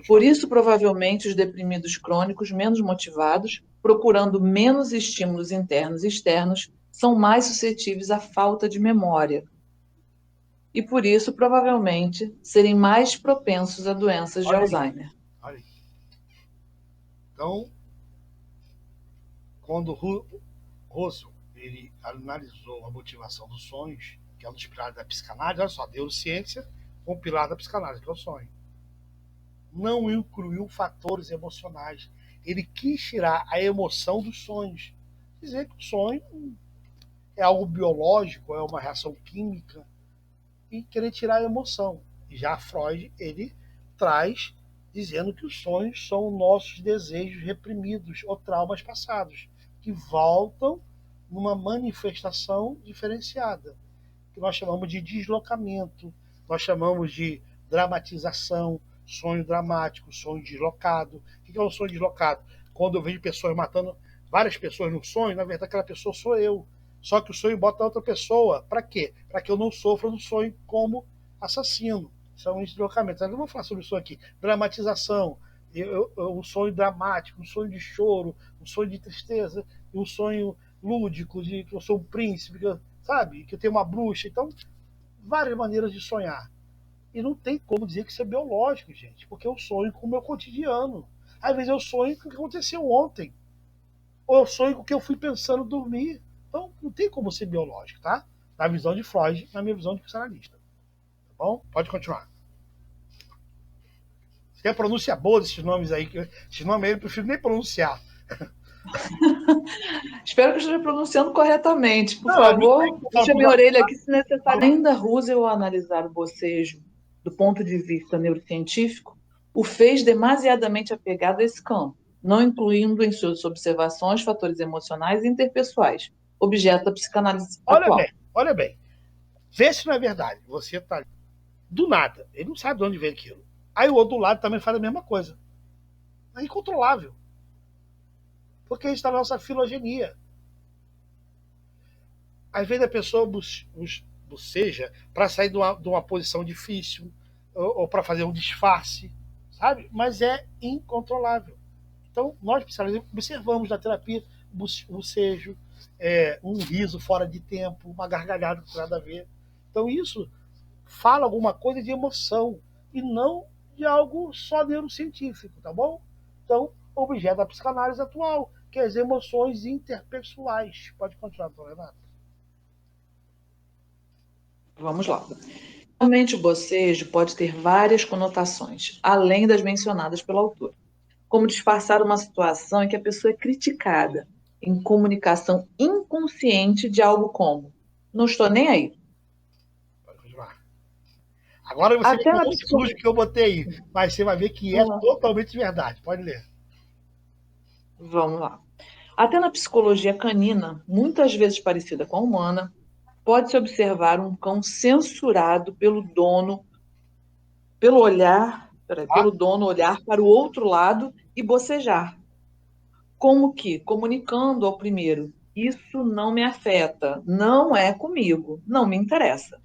Por isso, provavelmente, os deprimidos crônicos menos motivados, procurando menos estímulos internos e externos, são mais suscetíveis à falta de memória. E por isso, provavelmente, serem mais propensos a doenças de Alzheimer. Olha aí. Então, quando Russell ele analisou a motivação dos sonhos, que é um dos pilares da psicanálise, olha só, neurociência com o pilar da psicanálise, que é o sonho. Não incluiu fatores emocionais. Ele quis tirar a emoção dos sonhos. Dizer que o sonho é algo biológico, é uma reação química, e querer tirar a emoção. E já Freud, ele traz dizendo que os sonhos são nossos desejos reprimidos ou traumas passados, que voltam numa manifestação diferenciada, que nós chamamos de deslocamento, nós chamamos de dramatização, sonho dramático, sonho deslocado. O que é um sonho deslocado? Quando eu vejo pessoas matando várias pessoas no sonho, na verdade aquela pessoa sou eu. Só que o sonho bota outra pessoa. Para quê? Para que eu não sofra no sonho como assassino. Isso é um deslocamento. Eu não vou falar sobre isso aqui. Dramatização. Um sonho dramático, um sonho de choro, um sonho de tristeza, um sonho lúdico, de que eu sou um príncipe, sabe? Que eu tenho uma bruxa. Então, várias maneiras de sonhar. E não tem como dizer que isso é biológico, gente, porque eu sonho com o meu cotidiano. Às vezes eu sonho com o que aconteceu ontem. Ou eu sonho com o que eu fui pensando dormir. Então, não tem como ser biológico, tá? Na visão de Freud, na minha visão de psicanalista. Tá bom? Pode continuar. Se tem a pronúncia boa desses nomes aí, esses nomes aí eu prefiro nem pronunciar. Espero que eu esteja pronunciando corretamente. Por favor, puxe a minha orelha aqui se necessário. Ainda Russell, ao analisar o bocejo do ponto de vista neurocientífico, o fez demasiadamente apegado a esse campo, não incluindo em suas observações fatores emocionais e interpessoais, objeto da psicanálise atual. Olha bem. Vê se não é verdade. Você tá do nada. Ele não sabe de onde vem aquilo. Aí o outro lado também faz a mesma coisa. É incontrolável. Porque isso está na nossa filogenia. Às vezes a pessoa boceja para sair de uma posição difícil ou para fazer um disfarce, sabe? Mas é incontrolável. Então, nós observamos na terapia bocejo, um riso fora de tempo, uma gargalhada que não tem nada a ver. Então, isso fala alguma coisa de emoção e não de algo só neurocientífico, tá bom? Então, objeto da psicanálise atual, que é as emoções interpessoais. Pode continuar, doutor Renato. Vamos lá. Realmente, o bocejo pode ter várias conotações, além das mencionadas pelo autor, como disfarçar uma situação em que a pessoa é criticada, em comunicação inconsciente de algo como: não estou nem aí. Pode continuar. Agora você vai Até na pegar o sujo que eu botei aí, mas você vai ver que é Uhum. totalmente verdade. Pode ler. Vamos lá. Até na psicologia canina, muitas vezes parecida com a humana, pode-se observar um cão censurado pelo dono, Tá? pelo dono olhar para o outro lado e bocejar, como que comunicando ao primeiro: isso não me afeta, não é comigo, não me interessa.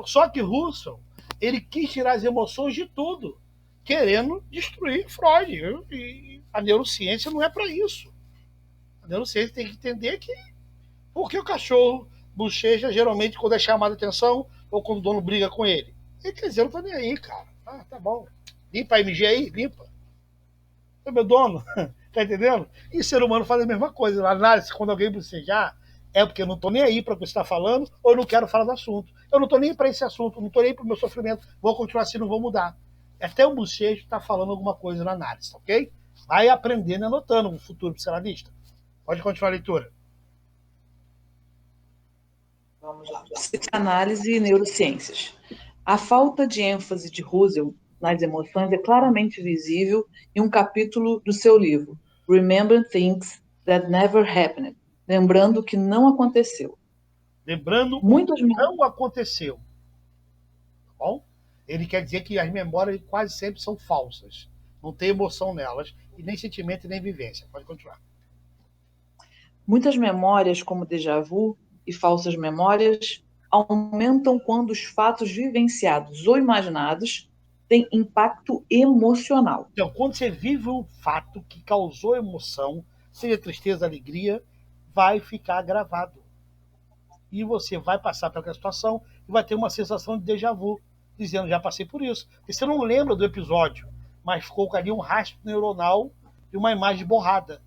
Só que Russell, ele quis tirar as emoções de tudo, querendo destruir Freud. E a neurociência não é para isso. A neurociência tem que entender que porque o cachorro bochecha geralmente quando é chamado a atenção ou quando o dono briga com ele. Ele quer dizer, eu não tô nem aí, cara. Ah, tá bom. Limpa a MG aí, limpa. É meu dono. Tá entendendo? E ser humano faz a mesma coisa. Na análise, quando alguém bocejar, é porque eu não tô nem aí para o que você está falando ou eu não quero falar do assunto. Eu não tô nem para esse assunto, não tô nem para o meu sofrimento. Vou continuar assim, não vou mudar. Até o bochecho está falando alguma coisa na análise, ok? Vai aprendendo e anotando o futuro psicanalista. Pode continuar a leitura. Vamos lá. Psicanálise e neurociências. A falta de ênfase de Russell nas emoções é claramente visível em um capítulo do seu livro, Remember Things That Never Happened, lembrando o que não aconteceu. Lembrando o que Muitas não aconteceu. Tá bom? Ele quer dizer que as memórias quase sempre são falsas. Não tem emoção nelas, e nem sentimento e nem vivência. Pode continuar. Muitas memórias, como déjà vu e falsas memórias, aumentam quando os fatos vivenciados ou imaginados têm impacto emocional. Então, quando você vive um fato que causou emoção, seja tristeza, alegria, vai ficar gravado. E você vai passar por aquela situação e vai ter uma sensação de déjà vu, dizendo, já passei por isso. E você não lembra do episódio, mas ficou ali um rastro neuronal de uma imagem borrada.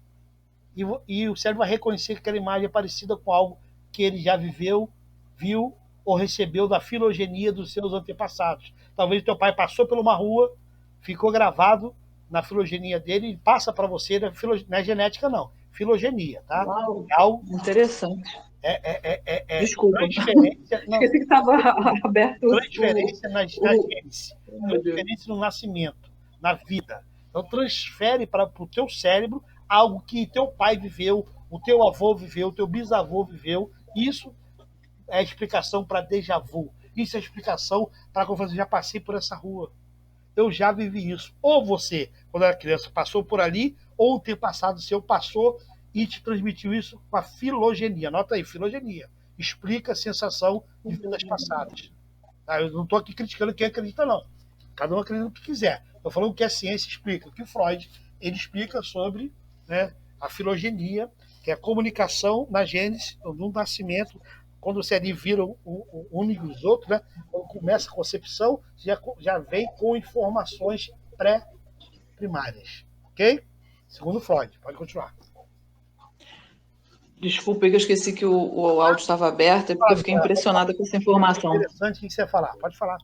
E o cérebro vai reconhecer que aquela imagem é parecida com algo que ele já viveu, viu ou recebeu da filogenia dos seus antepassados. Talvez o teu pai passou por uma rua, ficou gravado na filogenia dele e passa para você, não é genética não, filogenia, tá? Uau, É algo, interessante. Desculpa, transferência, não, esqueci que estava aberto transferência na o... gênese, Oh, meu Deus. transferência no nascimento, na vida. Então transfere para o teu cérebro algo que teu pai viveu, o teu avô viveu, o teu bisavô viveu. Isso é a explicação para déjà vu. Isso é a explicação para quando eu já passei por essa rua. Eu já vivi isso. Ou você, quando era criança, passou por ali, ou o teu passado seu passou e te transmitiu isso com a filogenia. Anota aí, filogenia. Explica a sensação de vidas passadas. Tá? Eu não estou aqui criticando quem acredita, não. Cada um acredita no que quiser. Estou falando o que a ciência explica, o que o Freud ele explica sobre, né, a filogenia, que é a comunicação na gênese, no nascimento, quando você ali vira um único dos outros, né, quando começa a concepção, já vem com informações pré-primárias. Ok? Segundo Freud. Pode continuar. Desculpa, que eu esqueci que o áudio estava aberto, é porque eu fiquei impressionada com essa informação. Interessante, o que você ia falar? Pode falar.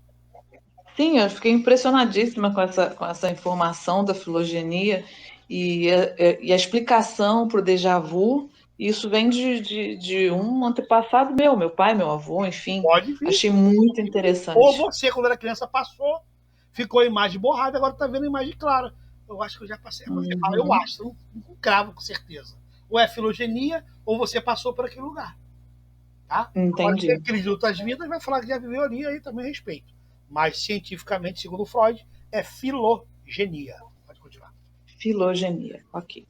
Sim, eu fiquei impressionadíssima com essa informação da filogenia e a explicação para o déjà vu. Isso vem de um antepassado meu pai, meu avô, enfim. Pode vir. Achei muito Ou interessante. você, quando era criança, passou, ficou a imagem borrada, agora está vendo a imagem clara. Eu acho que eu já passei. Você fala, eu acho, não cravo com certeza. Ou é filogenia, ou você passou por aquele lugar. Tá? Entendi. Agora, quem acredita outras vidas vai falar que já viveu ali, aí também respeito. Mas, cientificamente, segundo Freud, é filogenia. Pode continuar. Filogenia, ok.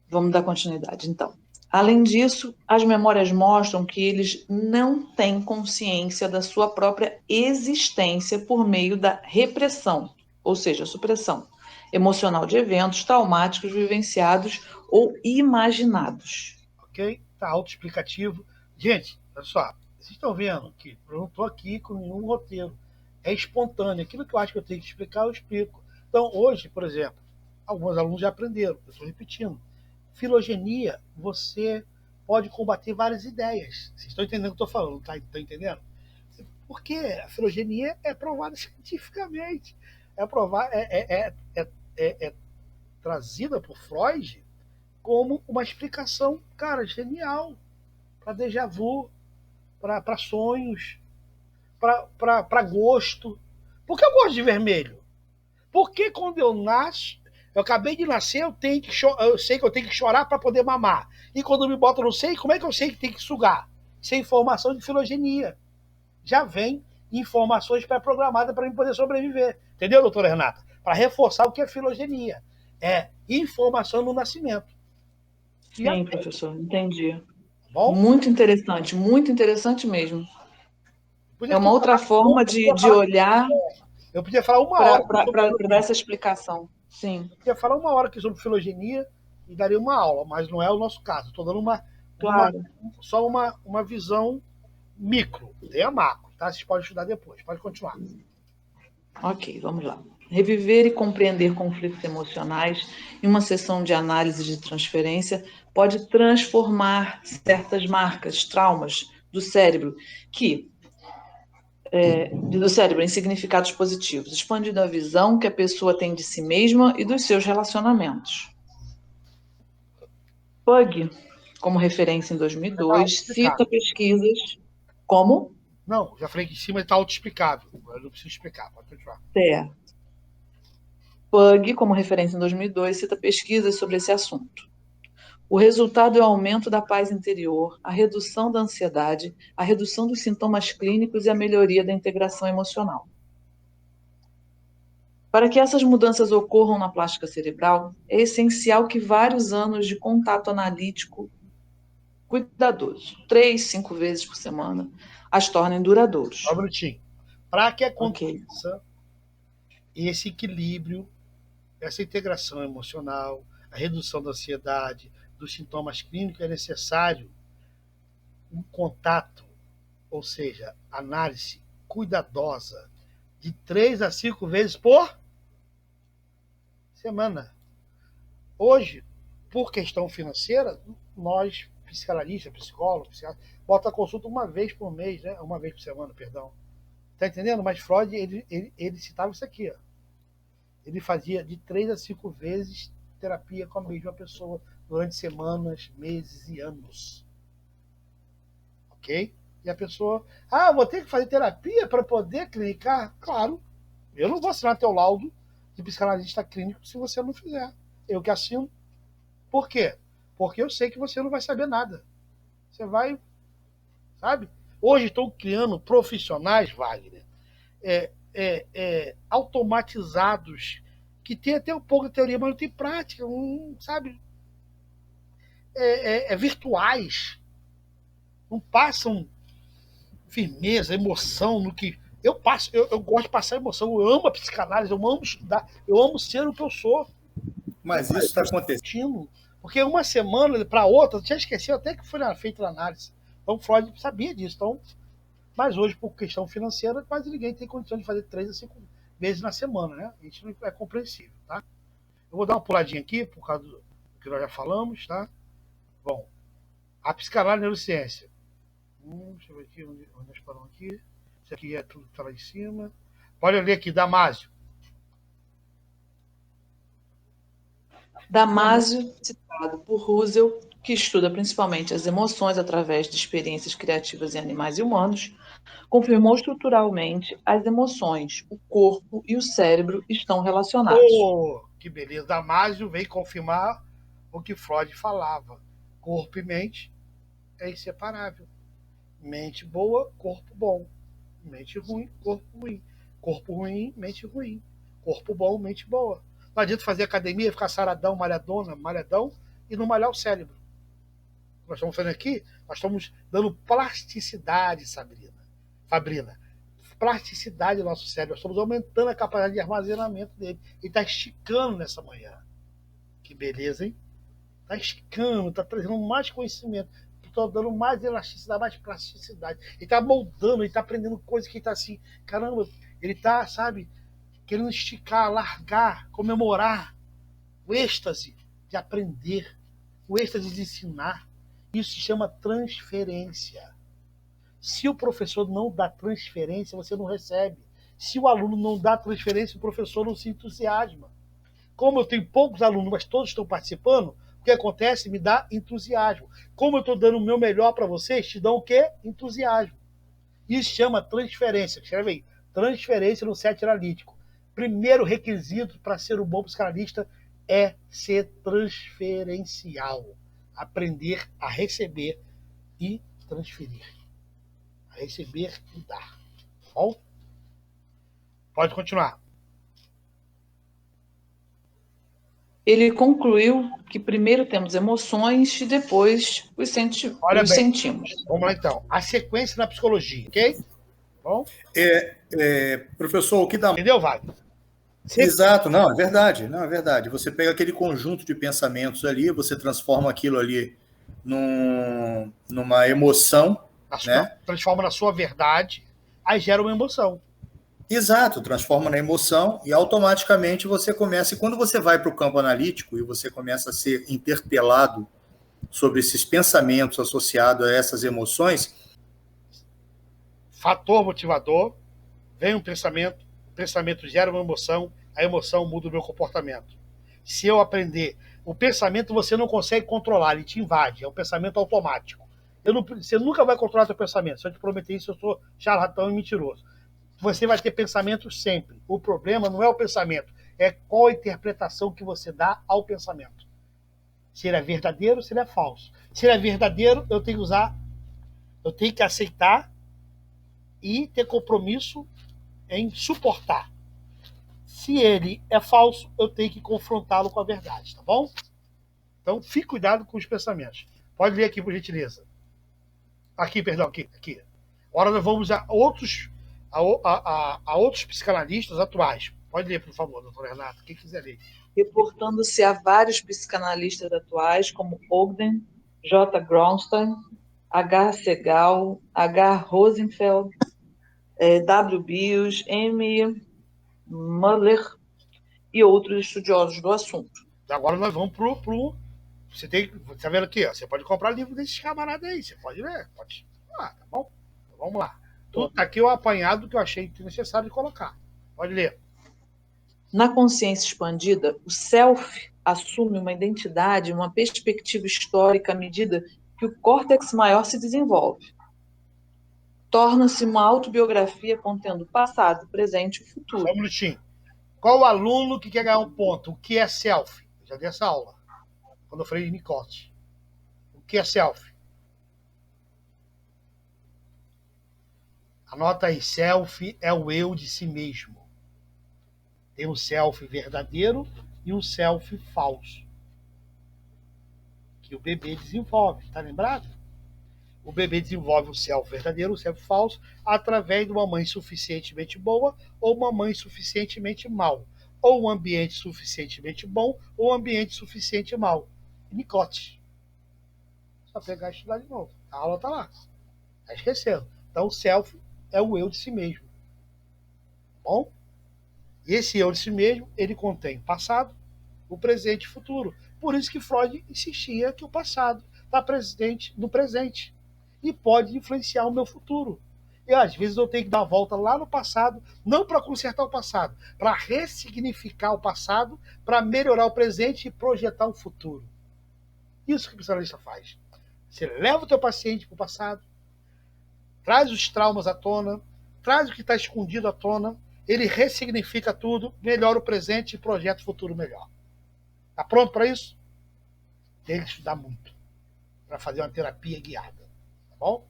Vamos dar continuidade, então. Além disso, as memórias mostram que eles não têm consciência da sua própria existência por meio da repressão, ou seja, supressão emocional de eventos traumáticos vivenciados ou imaginados. Ok? Tá autoexplicativo. Gente, olha só. Vocês estão vendo que eu não estou aqui com nenhum roteiro. É espontâneo. Aquilo que eu acho que eu tenho que explicar, eu explico. Então, hoje, por exemplo, alguns alunos já aprenderam. Eu estou repetindo. Filogenia, você pode combater várias ideias. Vocês estão entendendo o que eu estou falando, tá? Estão entendendo? Porque a filogenia é provada cientificamente. É trazida por Freud como uma explicação, cara, genial para déjà vu, para sonhos, para gosto. Por que eu gosto de vermelho? Porque quando eu nasço, eu acabei de nascer, eu sei que eu tenho que chorar para poder mamar. E quando me botam no seio, como é que eu sei que tem que sugar? Isso é informação de filogenia. Já vem informações pré-programadas para mim poder sobreviver. Entendeu, doutora Renata? Para reforçar o que é filogenia. É informação no nascimento. Sim, professor, entendi. Bom? Muito interessante mesmo. Podia É uma outra forma de olhar eu podia falar uma hora para dar essa explicação. Sim, eu podia falar uma hora aqui sobre filogenia e daria uma aula, mas não é o nosso caso. Estou dando claro. só uma visão micro, tem a macro, tá? Vocês podem estudar depois, pode continuar. Ok, vamos lá. Reviver e compreender conflitos emocionais em uma sessão de análise de transferência pode transformar certas marcas, traumas do cérebro do cérebro em significados positivos, expandindo a visão que a pessoa tem de si mesma e dos seus relacionamentos. Pug, como referência em 2002, cita pesquisas como... Não, já falei que em cima está autoexplicável. Eu não preciso explicar, pode continuar. Certo. Pug, como referência em 2002, cita pesquisas sobre esse assunto. O resultado é o aumento da paz interior, a redução da ansiedade, a redução dos sintomas clínicos e a melhoria da integração emocional. Para que essas mudanças ocorram na plástica cerebral, é essencial que vários anos de contato analítico cuidadoso, 3, 5 vezes por semana, as tornem duradouros. Só um minutinho. Para que aconteça esse equilíbrio, essa integração emocional, a redução da ansiedade, dos sintomas clínicos, é necessário um contato, ou seja, análise cuidadosa de 3 a 5 vezes por semana. Hoje, por questão financeira, nós, psicanalistas, psicólogos, bota a consulta uma vez por mês, né? Uma vez por semana, perdão. Tá entendendo? Mas Freud, ele citava isso aqui, ó. Ele fazia de 3 a 5 vezes terapia com a mesma pessoa durante semanas, meses e anos. Ok? E a pessoa, vou ter que fazer terapia para poder clinicar? Claro, eu não vou assinar teu laudo de psicanalista clínico se você não fizer. Eu que assino. Por quê? Porque eu sei que você não vai saber nada. Você vai, sabe? Hoje estão criando profissionais, Wagner, automatizados, que tem até um pouco de teoria, mas não tem prática, sabe? Virtuais. Não passam firmeza, emoção no que... Eu gosto de passar emoção, eu amo a psicanálise, eu amo estudar, eu amo ser o que eu sou. Mas isso está acontecendo. Porque uma semana para outra, eu tinha esquecido até que foi feita a análise. Então, Freud sabia disso. Então, mas hoje, por questão financeira, quase ninguém tem condição de fazer 3 a 5 vezes na semana, né? A gente não é compreensível, tá? Eu vou dar uma puladinha aqui, por causa do que nós já falamos, tá? Bom, a psicanálise e a neurociência. Deixa eu ver aqui onde nós paramos aqui. Isso aqui é tudo que está lá em cima. Pode ler aqui, Damásio. Damásio, citado por Russell, que estuda principalmente as emoções através de experiências criativas em animais e humanos, confirmou estruturalmente as emoções, o corpo e o cérebro estão relacionados. Que beleza! Damásio veio confirmar o que Freud falava. Corpo e mente é inseparável. Mente boa, corpo bom. Mente ruim, corpo ruim. Corpo ruim, mente ruim. Corpo bom, mente boa. Não adianta fazer academia, ficar saradão, malhadão e não malhar o cérebro. Nós estamos fazendo aqui, nós estamos dando plasticidade, Fabrina. Plasticidade ao nosso cérebro. Nós estamos aumentando a capacidade de armazenamento dele. Ele está esticando nessa manhã. Que beleza, hein? Está esticando, está trazendo mais conhecimento. Estou dando mais elasticidade, mais plasticidade. Ele está moldando, ele está aprendendo coisas que está assim. Caramba, ele está, sabe, querendo esticar, largar, comemorar o êxtase de aprender, o êxtase de ensinar. Isso se chama transferência. Se o professor não dá transferência, você não recebe. Se o aluno não dá transferência, o professor não se entusiasma. Como eu tenho poucos alunos, mas todos estão participando, o que acontece? Me dá entusiasmo. Como eu estou dando o meu melhor para vocês, te dão o quê? Entusiasmo. Isso chama transferência. Escreve aí. Transferência no set analítico. Primeiro requisito para ser um bom psicanalista é ser transferencial. Aprender a receber e transferir. A receber e dar. Tá bom? Pode continuar. Ele concluiu que primeiro temos emoções e depois os sentimos. Vamos lá então. A sequência na psicologia, ok? Bom? Professor, o que dá... Entendeu, Wagner? Exato, não, é verdade, não, é verdade. Você pega aquele conjunto de pensamentos ali, você transforma aquilo ali numa emoção, né? Transforma na sua verdade, aí gera uma emoção. Exato, transforma na emoção e automaticamente você começa, e quando você vai para o campo analítico e você começa a ser interpelado sobre esses pensamentos associados a essas emoções... Fator motivador, vem um pensamento, o pensamento gera uma emoção, a emoção muda o meu comportamento. Se eu aprender, o pensamento você não consegue controlar, ele te invade, é um pensamento automático. Você nunca vai controlar seu pensamento, se eu te prometer isso, eu sou charlatão e mentiroso. Você vai ter pensamento sempre. O problema não é o pensamento, é qual a interpretação que você dá ao pensamento. Se ele é verdadeiro, se ele é falso. Se ele é verdadeiro, eu tenho que aceitar e ter compromisso em suportar. Se ele é falso, eu tenho que confrontá-lo com a verdade, tá bom? Então, fique cuidado com os pensamentos. Pode ler aqui, por gentileza. Aqui. Agora nós vamos a outros psicanalistas atuais. Pode ler, por favor, doutor Renato, quem quiser ler. Reportando-se a vários psicanalistas atuais, como Ogden, J. Graustein, H. Segal, H. Rosenfeld, W. Bios, M. Muller e outros estudiosos do assunto. Agora nós vamos pro você tá vendo aqui, ó, você pode comprar livro desses camaradas aí, você pode ler, pode. Tá bom? Então, vamos lá. Tudo tá aqui o apanhado que eu achei necessário de colocar. Pode ler. Na consciência expandida, o self assume uma identidade, uma perspectiva histórica à medida que o córtex maior se desenvolve. Torna-se uma autobiografia contendo passado, presente e futuro. Só um minutinho. Qual o aluno que quer ganhar um ponto? O que é self? Eu já dei essa aula, quando eu falei de Nicote. O que é self? Anota aí, self é o eu de si mesmo. Tem um self verdadeiro e um self falso. Que o bebê desenvolve, tá lembrado? O bebê desenvolve o self verdadeiro, o self falso, através de uma mãe suficientemente boa ou uma mãe suficientemente mal. Ou um ambiente suficientemente bom ou um ambiente suficiente mal. Nicote. Só pegar e estudar de novo. A aula tá lá. Tá esquecendo. Então o self é o eu de si mesmo. Bom? E esse eu de si mesmo, ele contém passado, o presente e o futuro. Por isso que Freud insistia que o passado está presente no presente e pode influenciar o meu futuro. E às vezes eu tenho que dar a volta lá no passado, não para consertar o passado, para ressignificar o passado, para melhorar o presente e projetar o futuro. Isso que o psicanalista faz. Você leva o teu paciente para o passado, traz os traumas à tona, traz o que está escondido à tona, ele ressignifica tudo, melhora o presente e projeta o futuro melhor. Está pronto para isso? Tem que estudar muito para fazer uma terapia guiada. Tá bom?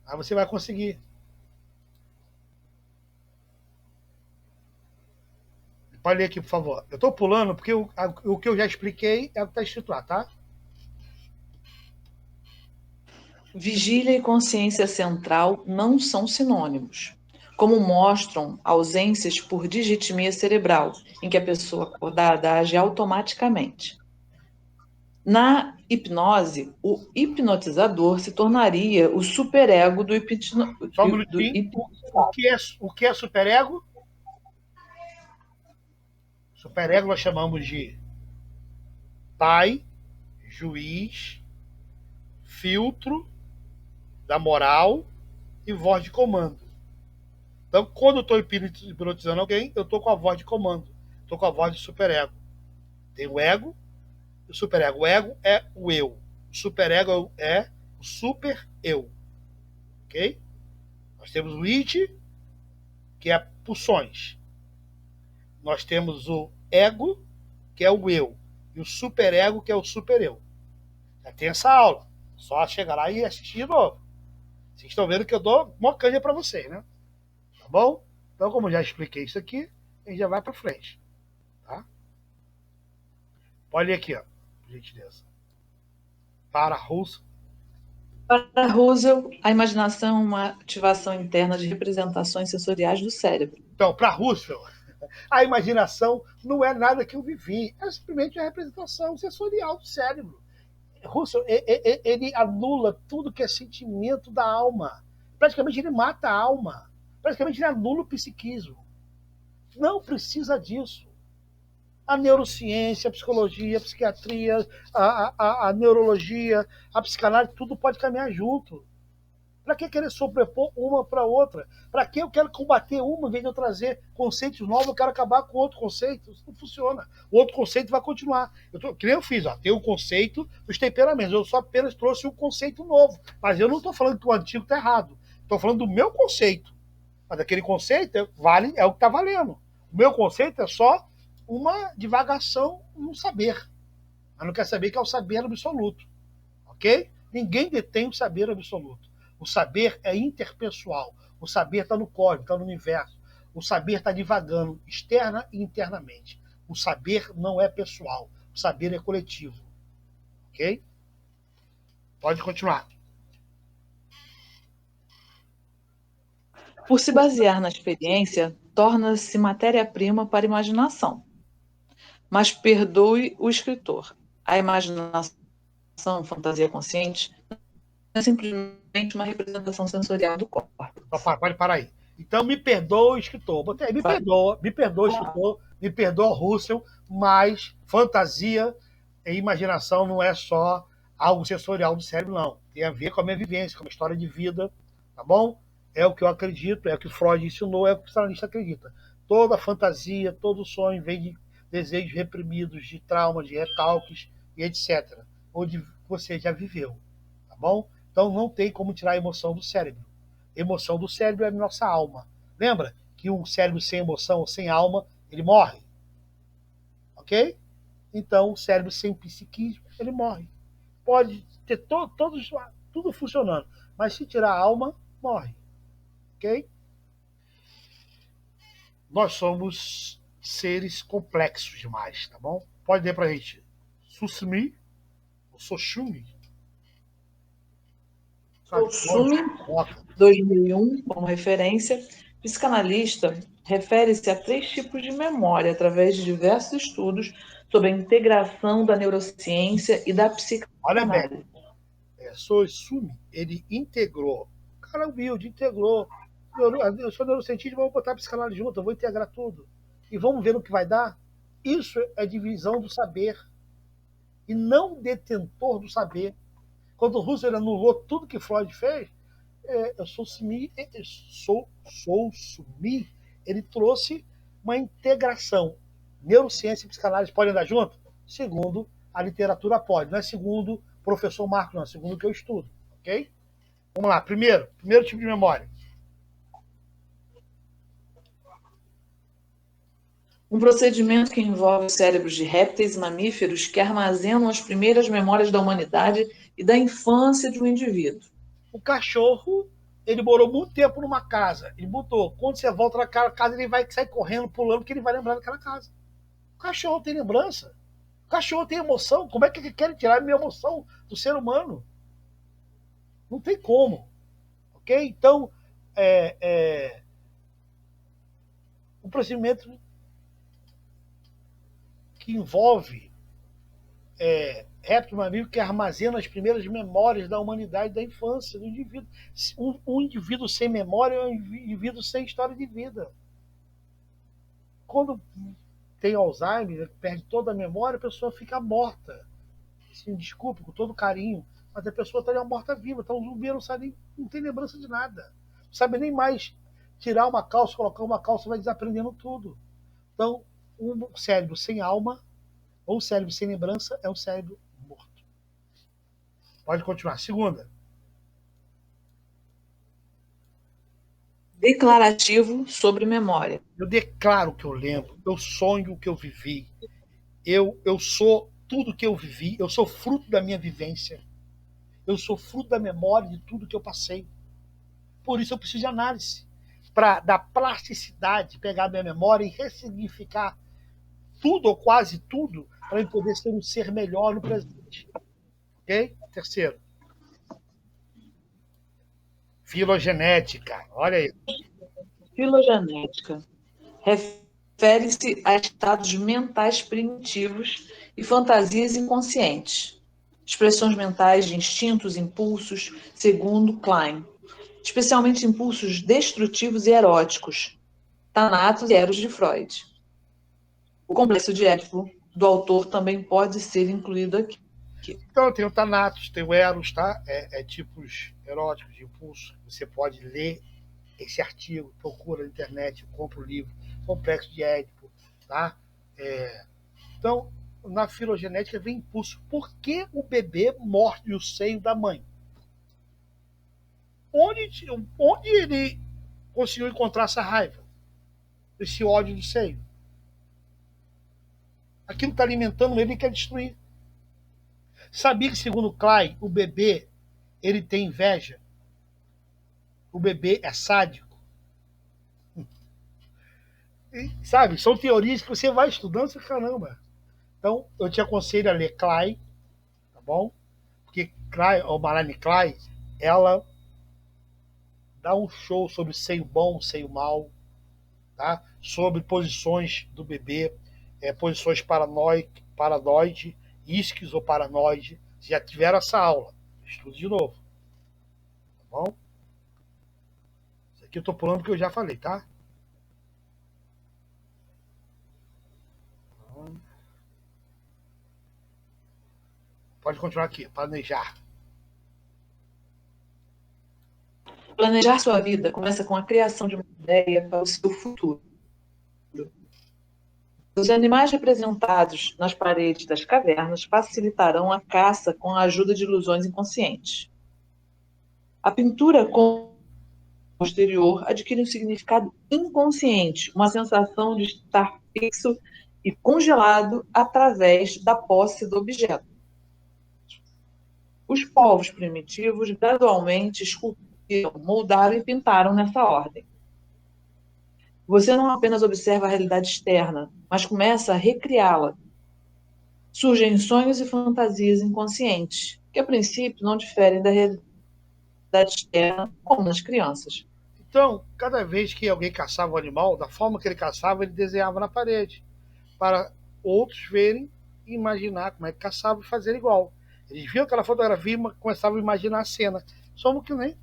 Aí você vai conseguir. Pode ler aqui, por favor. Eu estou pulando porque o que eu já expliquei é o que está escrito lá, tá? Vigília e consciência central não são sinônimos, como mostram ausências por digitimia cerebral, em que a pessoa acordada age automaticamente. Na hipnose, o hipnotizador se tornaria o superego do hipnotizador. Só um minutinho. O que é superego? Superego nós chamamos de pai, juiz, filtro da moral e voz de comando. Então, quando eu estou hipnotizando alguém, eu estou com a voz de comando. Estou com a voz de superego. Tem o ego e o superego. O ego é o eu. O superego é o super-eu. Ok? Nós temos o id, que é pulsões. Nós temos o ego, que é o eu. E o superego, que é o super-eu. Já tem essa aula. Só chegar lá e assistir de novo. Vocês estão vendo que eu dou uma canja para vocês, né? Tá bom? Então, como eu já expliquei isso aqui, a gente já vai para frente. Tá? Pode ler aqui, ó, por gentileza. Para Russell. Para Russell, a imaginação é uma ativação interna de representações sensoriais do cérebro. Então, para Russell, a imaginação não é nada que eu vivi, é simplesmente a representação sensorial do cérebro. Russell, ele anula tudo que é sentimento da alma. Praticamente ele mata a alma. Praticamente ele anula o psiquismo. Não precisa disso. A neurociência, a psicologia, a psiquiatria, a neurologia, a psicanálise, tudo pode caminhar junto. Para que querer sobrepor uma para outra? Para que eu quero combater uma em vez de eu trazer conceitos novos, eu quero acabar com outro conceito? Isso não funciona. O outro conceito vai continuar. Que nem eu fiz, ó, tem o conceito dos temperamentos. Eu só apenas trouxe um conceito novo. Mas eu não estou falando que o antigo está errado. Estou falando do meu conceito. Mas aquele conceito é o que está valendo. O meu conceito é só uma divagação no saber. Mas não quer saber que é o saber absoluto. Ok? Ninguém detém o saber absoluto. O saber é interpessoal. O saber está no código, está no universo. O saber está divagando externa e internamente. O saber não é pessoal. O saber é coletivo. Ok? Pode continuar. Por se basear na experiência, torna-se matéria-prima para a imaginação. Mas perdoe o escritor. A imaginação, fantasia consciente, é simplesmente uma representação sensorial do corpo. Pode parar aí. Então, me perdoa, escritor. Botei, me perdoa, escritor, me perdoa, Russell, mas fantasia e imaginação não é só algo sensorial do cérebro, não. Tem a ver com a minha vivência, com a minha história de vida, tá bom? É o que eu acredito, é o que Freud ensinou, é o que o psicanalista acredita. Toda fantasia, todo sonho vem de desejos reprimidos, de traumas, de recalques e etc. Onde você já viveu, tá bom? Então não tem como tirar a emoção do cérebro. Emoção do cérebro é a nossa alma. Lembra que um cérebro sem emoção, sem alma, ele morre? Ok? Então, o cérebro sem psiquismo, ele morre. Pode ter tudo funcionando, mas se tirar a alma, morre. Ok? Nós somos seres complexos demais, tá bom? Pode ler pra gente. Susumi, ou Soshumi. Soshumi, 2001, como referência, psicanalista refere-se a 3 tipos de memória através de diversos estudos sobre a integração da neurociência e da psicanálise. Olha bem, Soshumi, ele integrou. O cara humilde, integrou. Eu sou neurocientista, vamos botar a psicanálise junto, eu vou integrar tudo. E vamos ver o que vai dar. Isso é divisão do saber. E não detentor do saber. Quando o Husserl anulou tudo que Freud fez, Sousumi, ele trouxe uma integração. Neurociência e psicanálise podem andar junto? Segundo a literatura pode. Não é segundo o professor Marcos, não. É segundo o que eu estudo. Ok? Vamos lá. Primeiro tipo de memória. Um procedimento que envolve os cérebros de répteis e mamíferos que armazenam as primeiras memórias da humanidade e da infância de um indivíduo. O cachorro, ele morou muito tempo numa casa. Ele mudou. Quando você volta naquela casa, ele vai sair correndo, pulando, porque ele vai lembrar daquela casa. O cachorro tem lembrança. O cachorro tem emoção. Como é que querem tirar a minha emoção do ser humano? Não tem como. Ok? Então, um procedimento que envolve réptil mamífero que armazena as primeiras memórias da humanidade, da infância do indivíduo. Um indivíduo sem memória é um indivíduo sem história de vida. Quando tem Alzheimer, perde toda a memória, a pessoa fica morta. Assim, desculpe, com todo carinho, mas a pessoa está morta-viva, então o zumbi não tem lembrança de nada. Não sabe nem mais tirar uma calça, colocar uma calça, vai desaprendendo tudo. Então, um cérebro sem alma ou um cérebro sem lembrança é um cérebro morto. Pode continuar. Segunda. Declarativo sobre memória. Eu declaro o que eu lembro, eu sonho o que eu vivi, eu sou tudo que eu vivi, eu sou fruto da minha vivência, eu sou fruto da memória de tudo que eu passei. Por isso eu preciso de análise, para dar plasticidade, pegar a minha memória e ressignificar tudo ou quase tudo, para eu poder ser um ser melhor no presente. Ok? Terceiro, filogenética. Olha aí. Filogenética. Refere-se a estados mentais primitivos e fantasias inconscientes. Expressões mentais de instintos, impulsos, segundo Klein. Especialmente impulsos destrutivos e eróticos. Thanatos e Eros de Freud. O complexo de Édipo do autor também pode ser incluído aqui. Então, tem o Thanatos, tem o Eros, tá? Tipos eróticos de impulso. Você pode ler esse artigo, procura na internet, compra o livro, Complexo de Édipo, tá? Então, na filogenética vem impulso. Por que o bebê morde o seio da mãe? Onde ele conseguiu encontrar essa raiva, esse ódio do seio? Aquilo está alimentando ele e quer destruir. Sabia que, segundo Klein, o bebê ele tem inveja? O bebê é sádico? E, sabe, são teorias que você vai estudando, você caramba. Então, eu te aconselho a ler Klein, tá bom? Porque Klein, ou Melanie Klein, ela dá um show sobre seio bom, seio mal, tá? Sobre posições do bebê, posições paranoide, esquizoparanoide. Já tiveram essa aula. Estude de novo. Tá bom? Isso aqui eu tô pulando porque eu já falei, tá? Pode continuar aqui. Planejar. Planejar sua vida começa com a criação de uma ideia para o seu futuro. Os animais representados nas paredes das cavernas facilitarão a caça com a ajuda de ilusões inconscientes. A pintura com o exterior adquire um significado inconsciente, uma sensação de estar fixo e congelado através da posse do objeto. Os povos primitivos gradualmente esculpiram, moldaram e pintaram nessa ordem. Você não apenas observa a realidade externa, mas começa a recriá-la. Surgem sonhos e fantasias inconscientes, que a princípio não diferem da realidade externa, como nas crianças. Então, cada vez que alguém caçava um animal, da forma que ele caçava, ele desenhava na parede, para outros verem e imaginar como é que caçava e fazer igual. Eles viam aquela fotografia e começavam a imaginar a cena. Somos que nem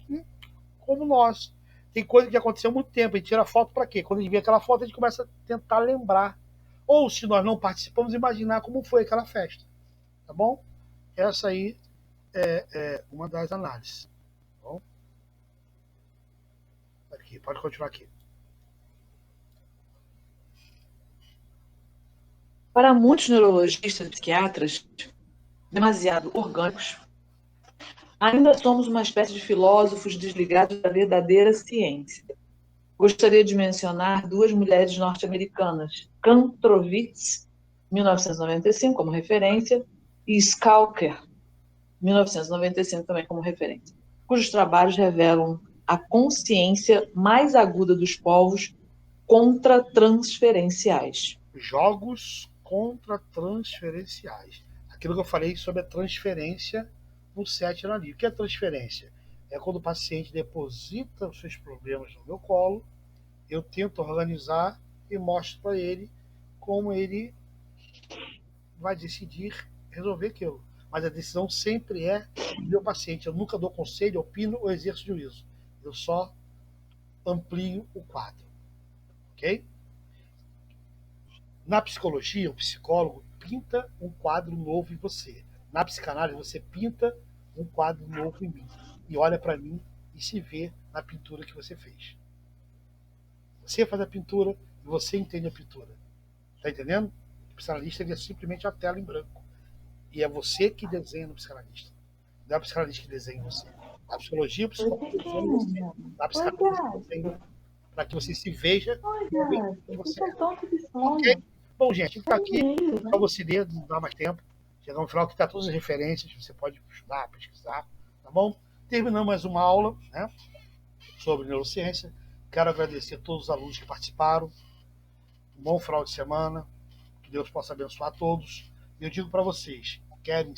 como nós. Tem coisa que aconteceu há muito tempo. A gente tira foto para quê? Quando a gente vê aquela foto, a gente começa a tentar lembrar. Ou, se nós não participamos, imaginar como foi aquela festa. Tá bom? Essa aí é uma das análises. Tá bom? Aqui, pode continuar aqui. Para muitos neurologistas e psiquiatras, demasiado orgânicos, ainda somos uma espécie de filósofos desligados da verdadeira ciência. Gostaria de mencionar duas mulheres norte-americanas, Kantrovitz, 1995, como referência, e Skalker, 1995, também como referência, cujos trabalhos revelam a consciência mais aguda dos povos contratransferenciais. Jogos contratransferenciais. Aquilo que eu falei sobre a transferência no set analítico. O que é transferência? É quando o paciente deposita os seus problemas no meu colo, eu tento organizar e mostro para ele como ele vai decidir resolver aquilo. Mas a decisão sempre é do meu paciente. Eu nunca dou conselho, opino ou exerço juízo. Eu só amplio o quadro. Ok? Na psicologia, o psicólogo pinta um quadro novo em você. Na psicanálise, você pinta um quadro novo em mim. E olha para mim e se vê na pintura que você fez. Você faz a pintura e você entende a pintura. Tá entendendo? O psicanalista é simplesmente a tela em branco. E é você que desenha no psicanalista. Não é o psicanalista que desenha em você. Na psicologia, o psicólogo desenha em você. Na psicanálise, desenha para que você se veja. Olha, vocês Você. são tanto de sono. Ok? Bom, gente, fica aqui Meio, né? para você ler, não dá mais tempo. Chegamos no final que está todas as referências, você pode estudar, pesquisar, tá bom? Terminamos mais uma aula, né, sobre neurociência. Quero agradecer a todos os alunos que participaram. Um bom final de semana. Que Deus possa abençoar a todos. E eu digo para vocês, querem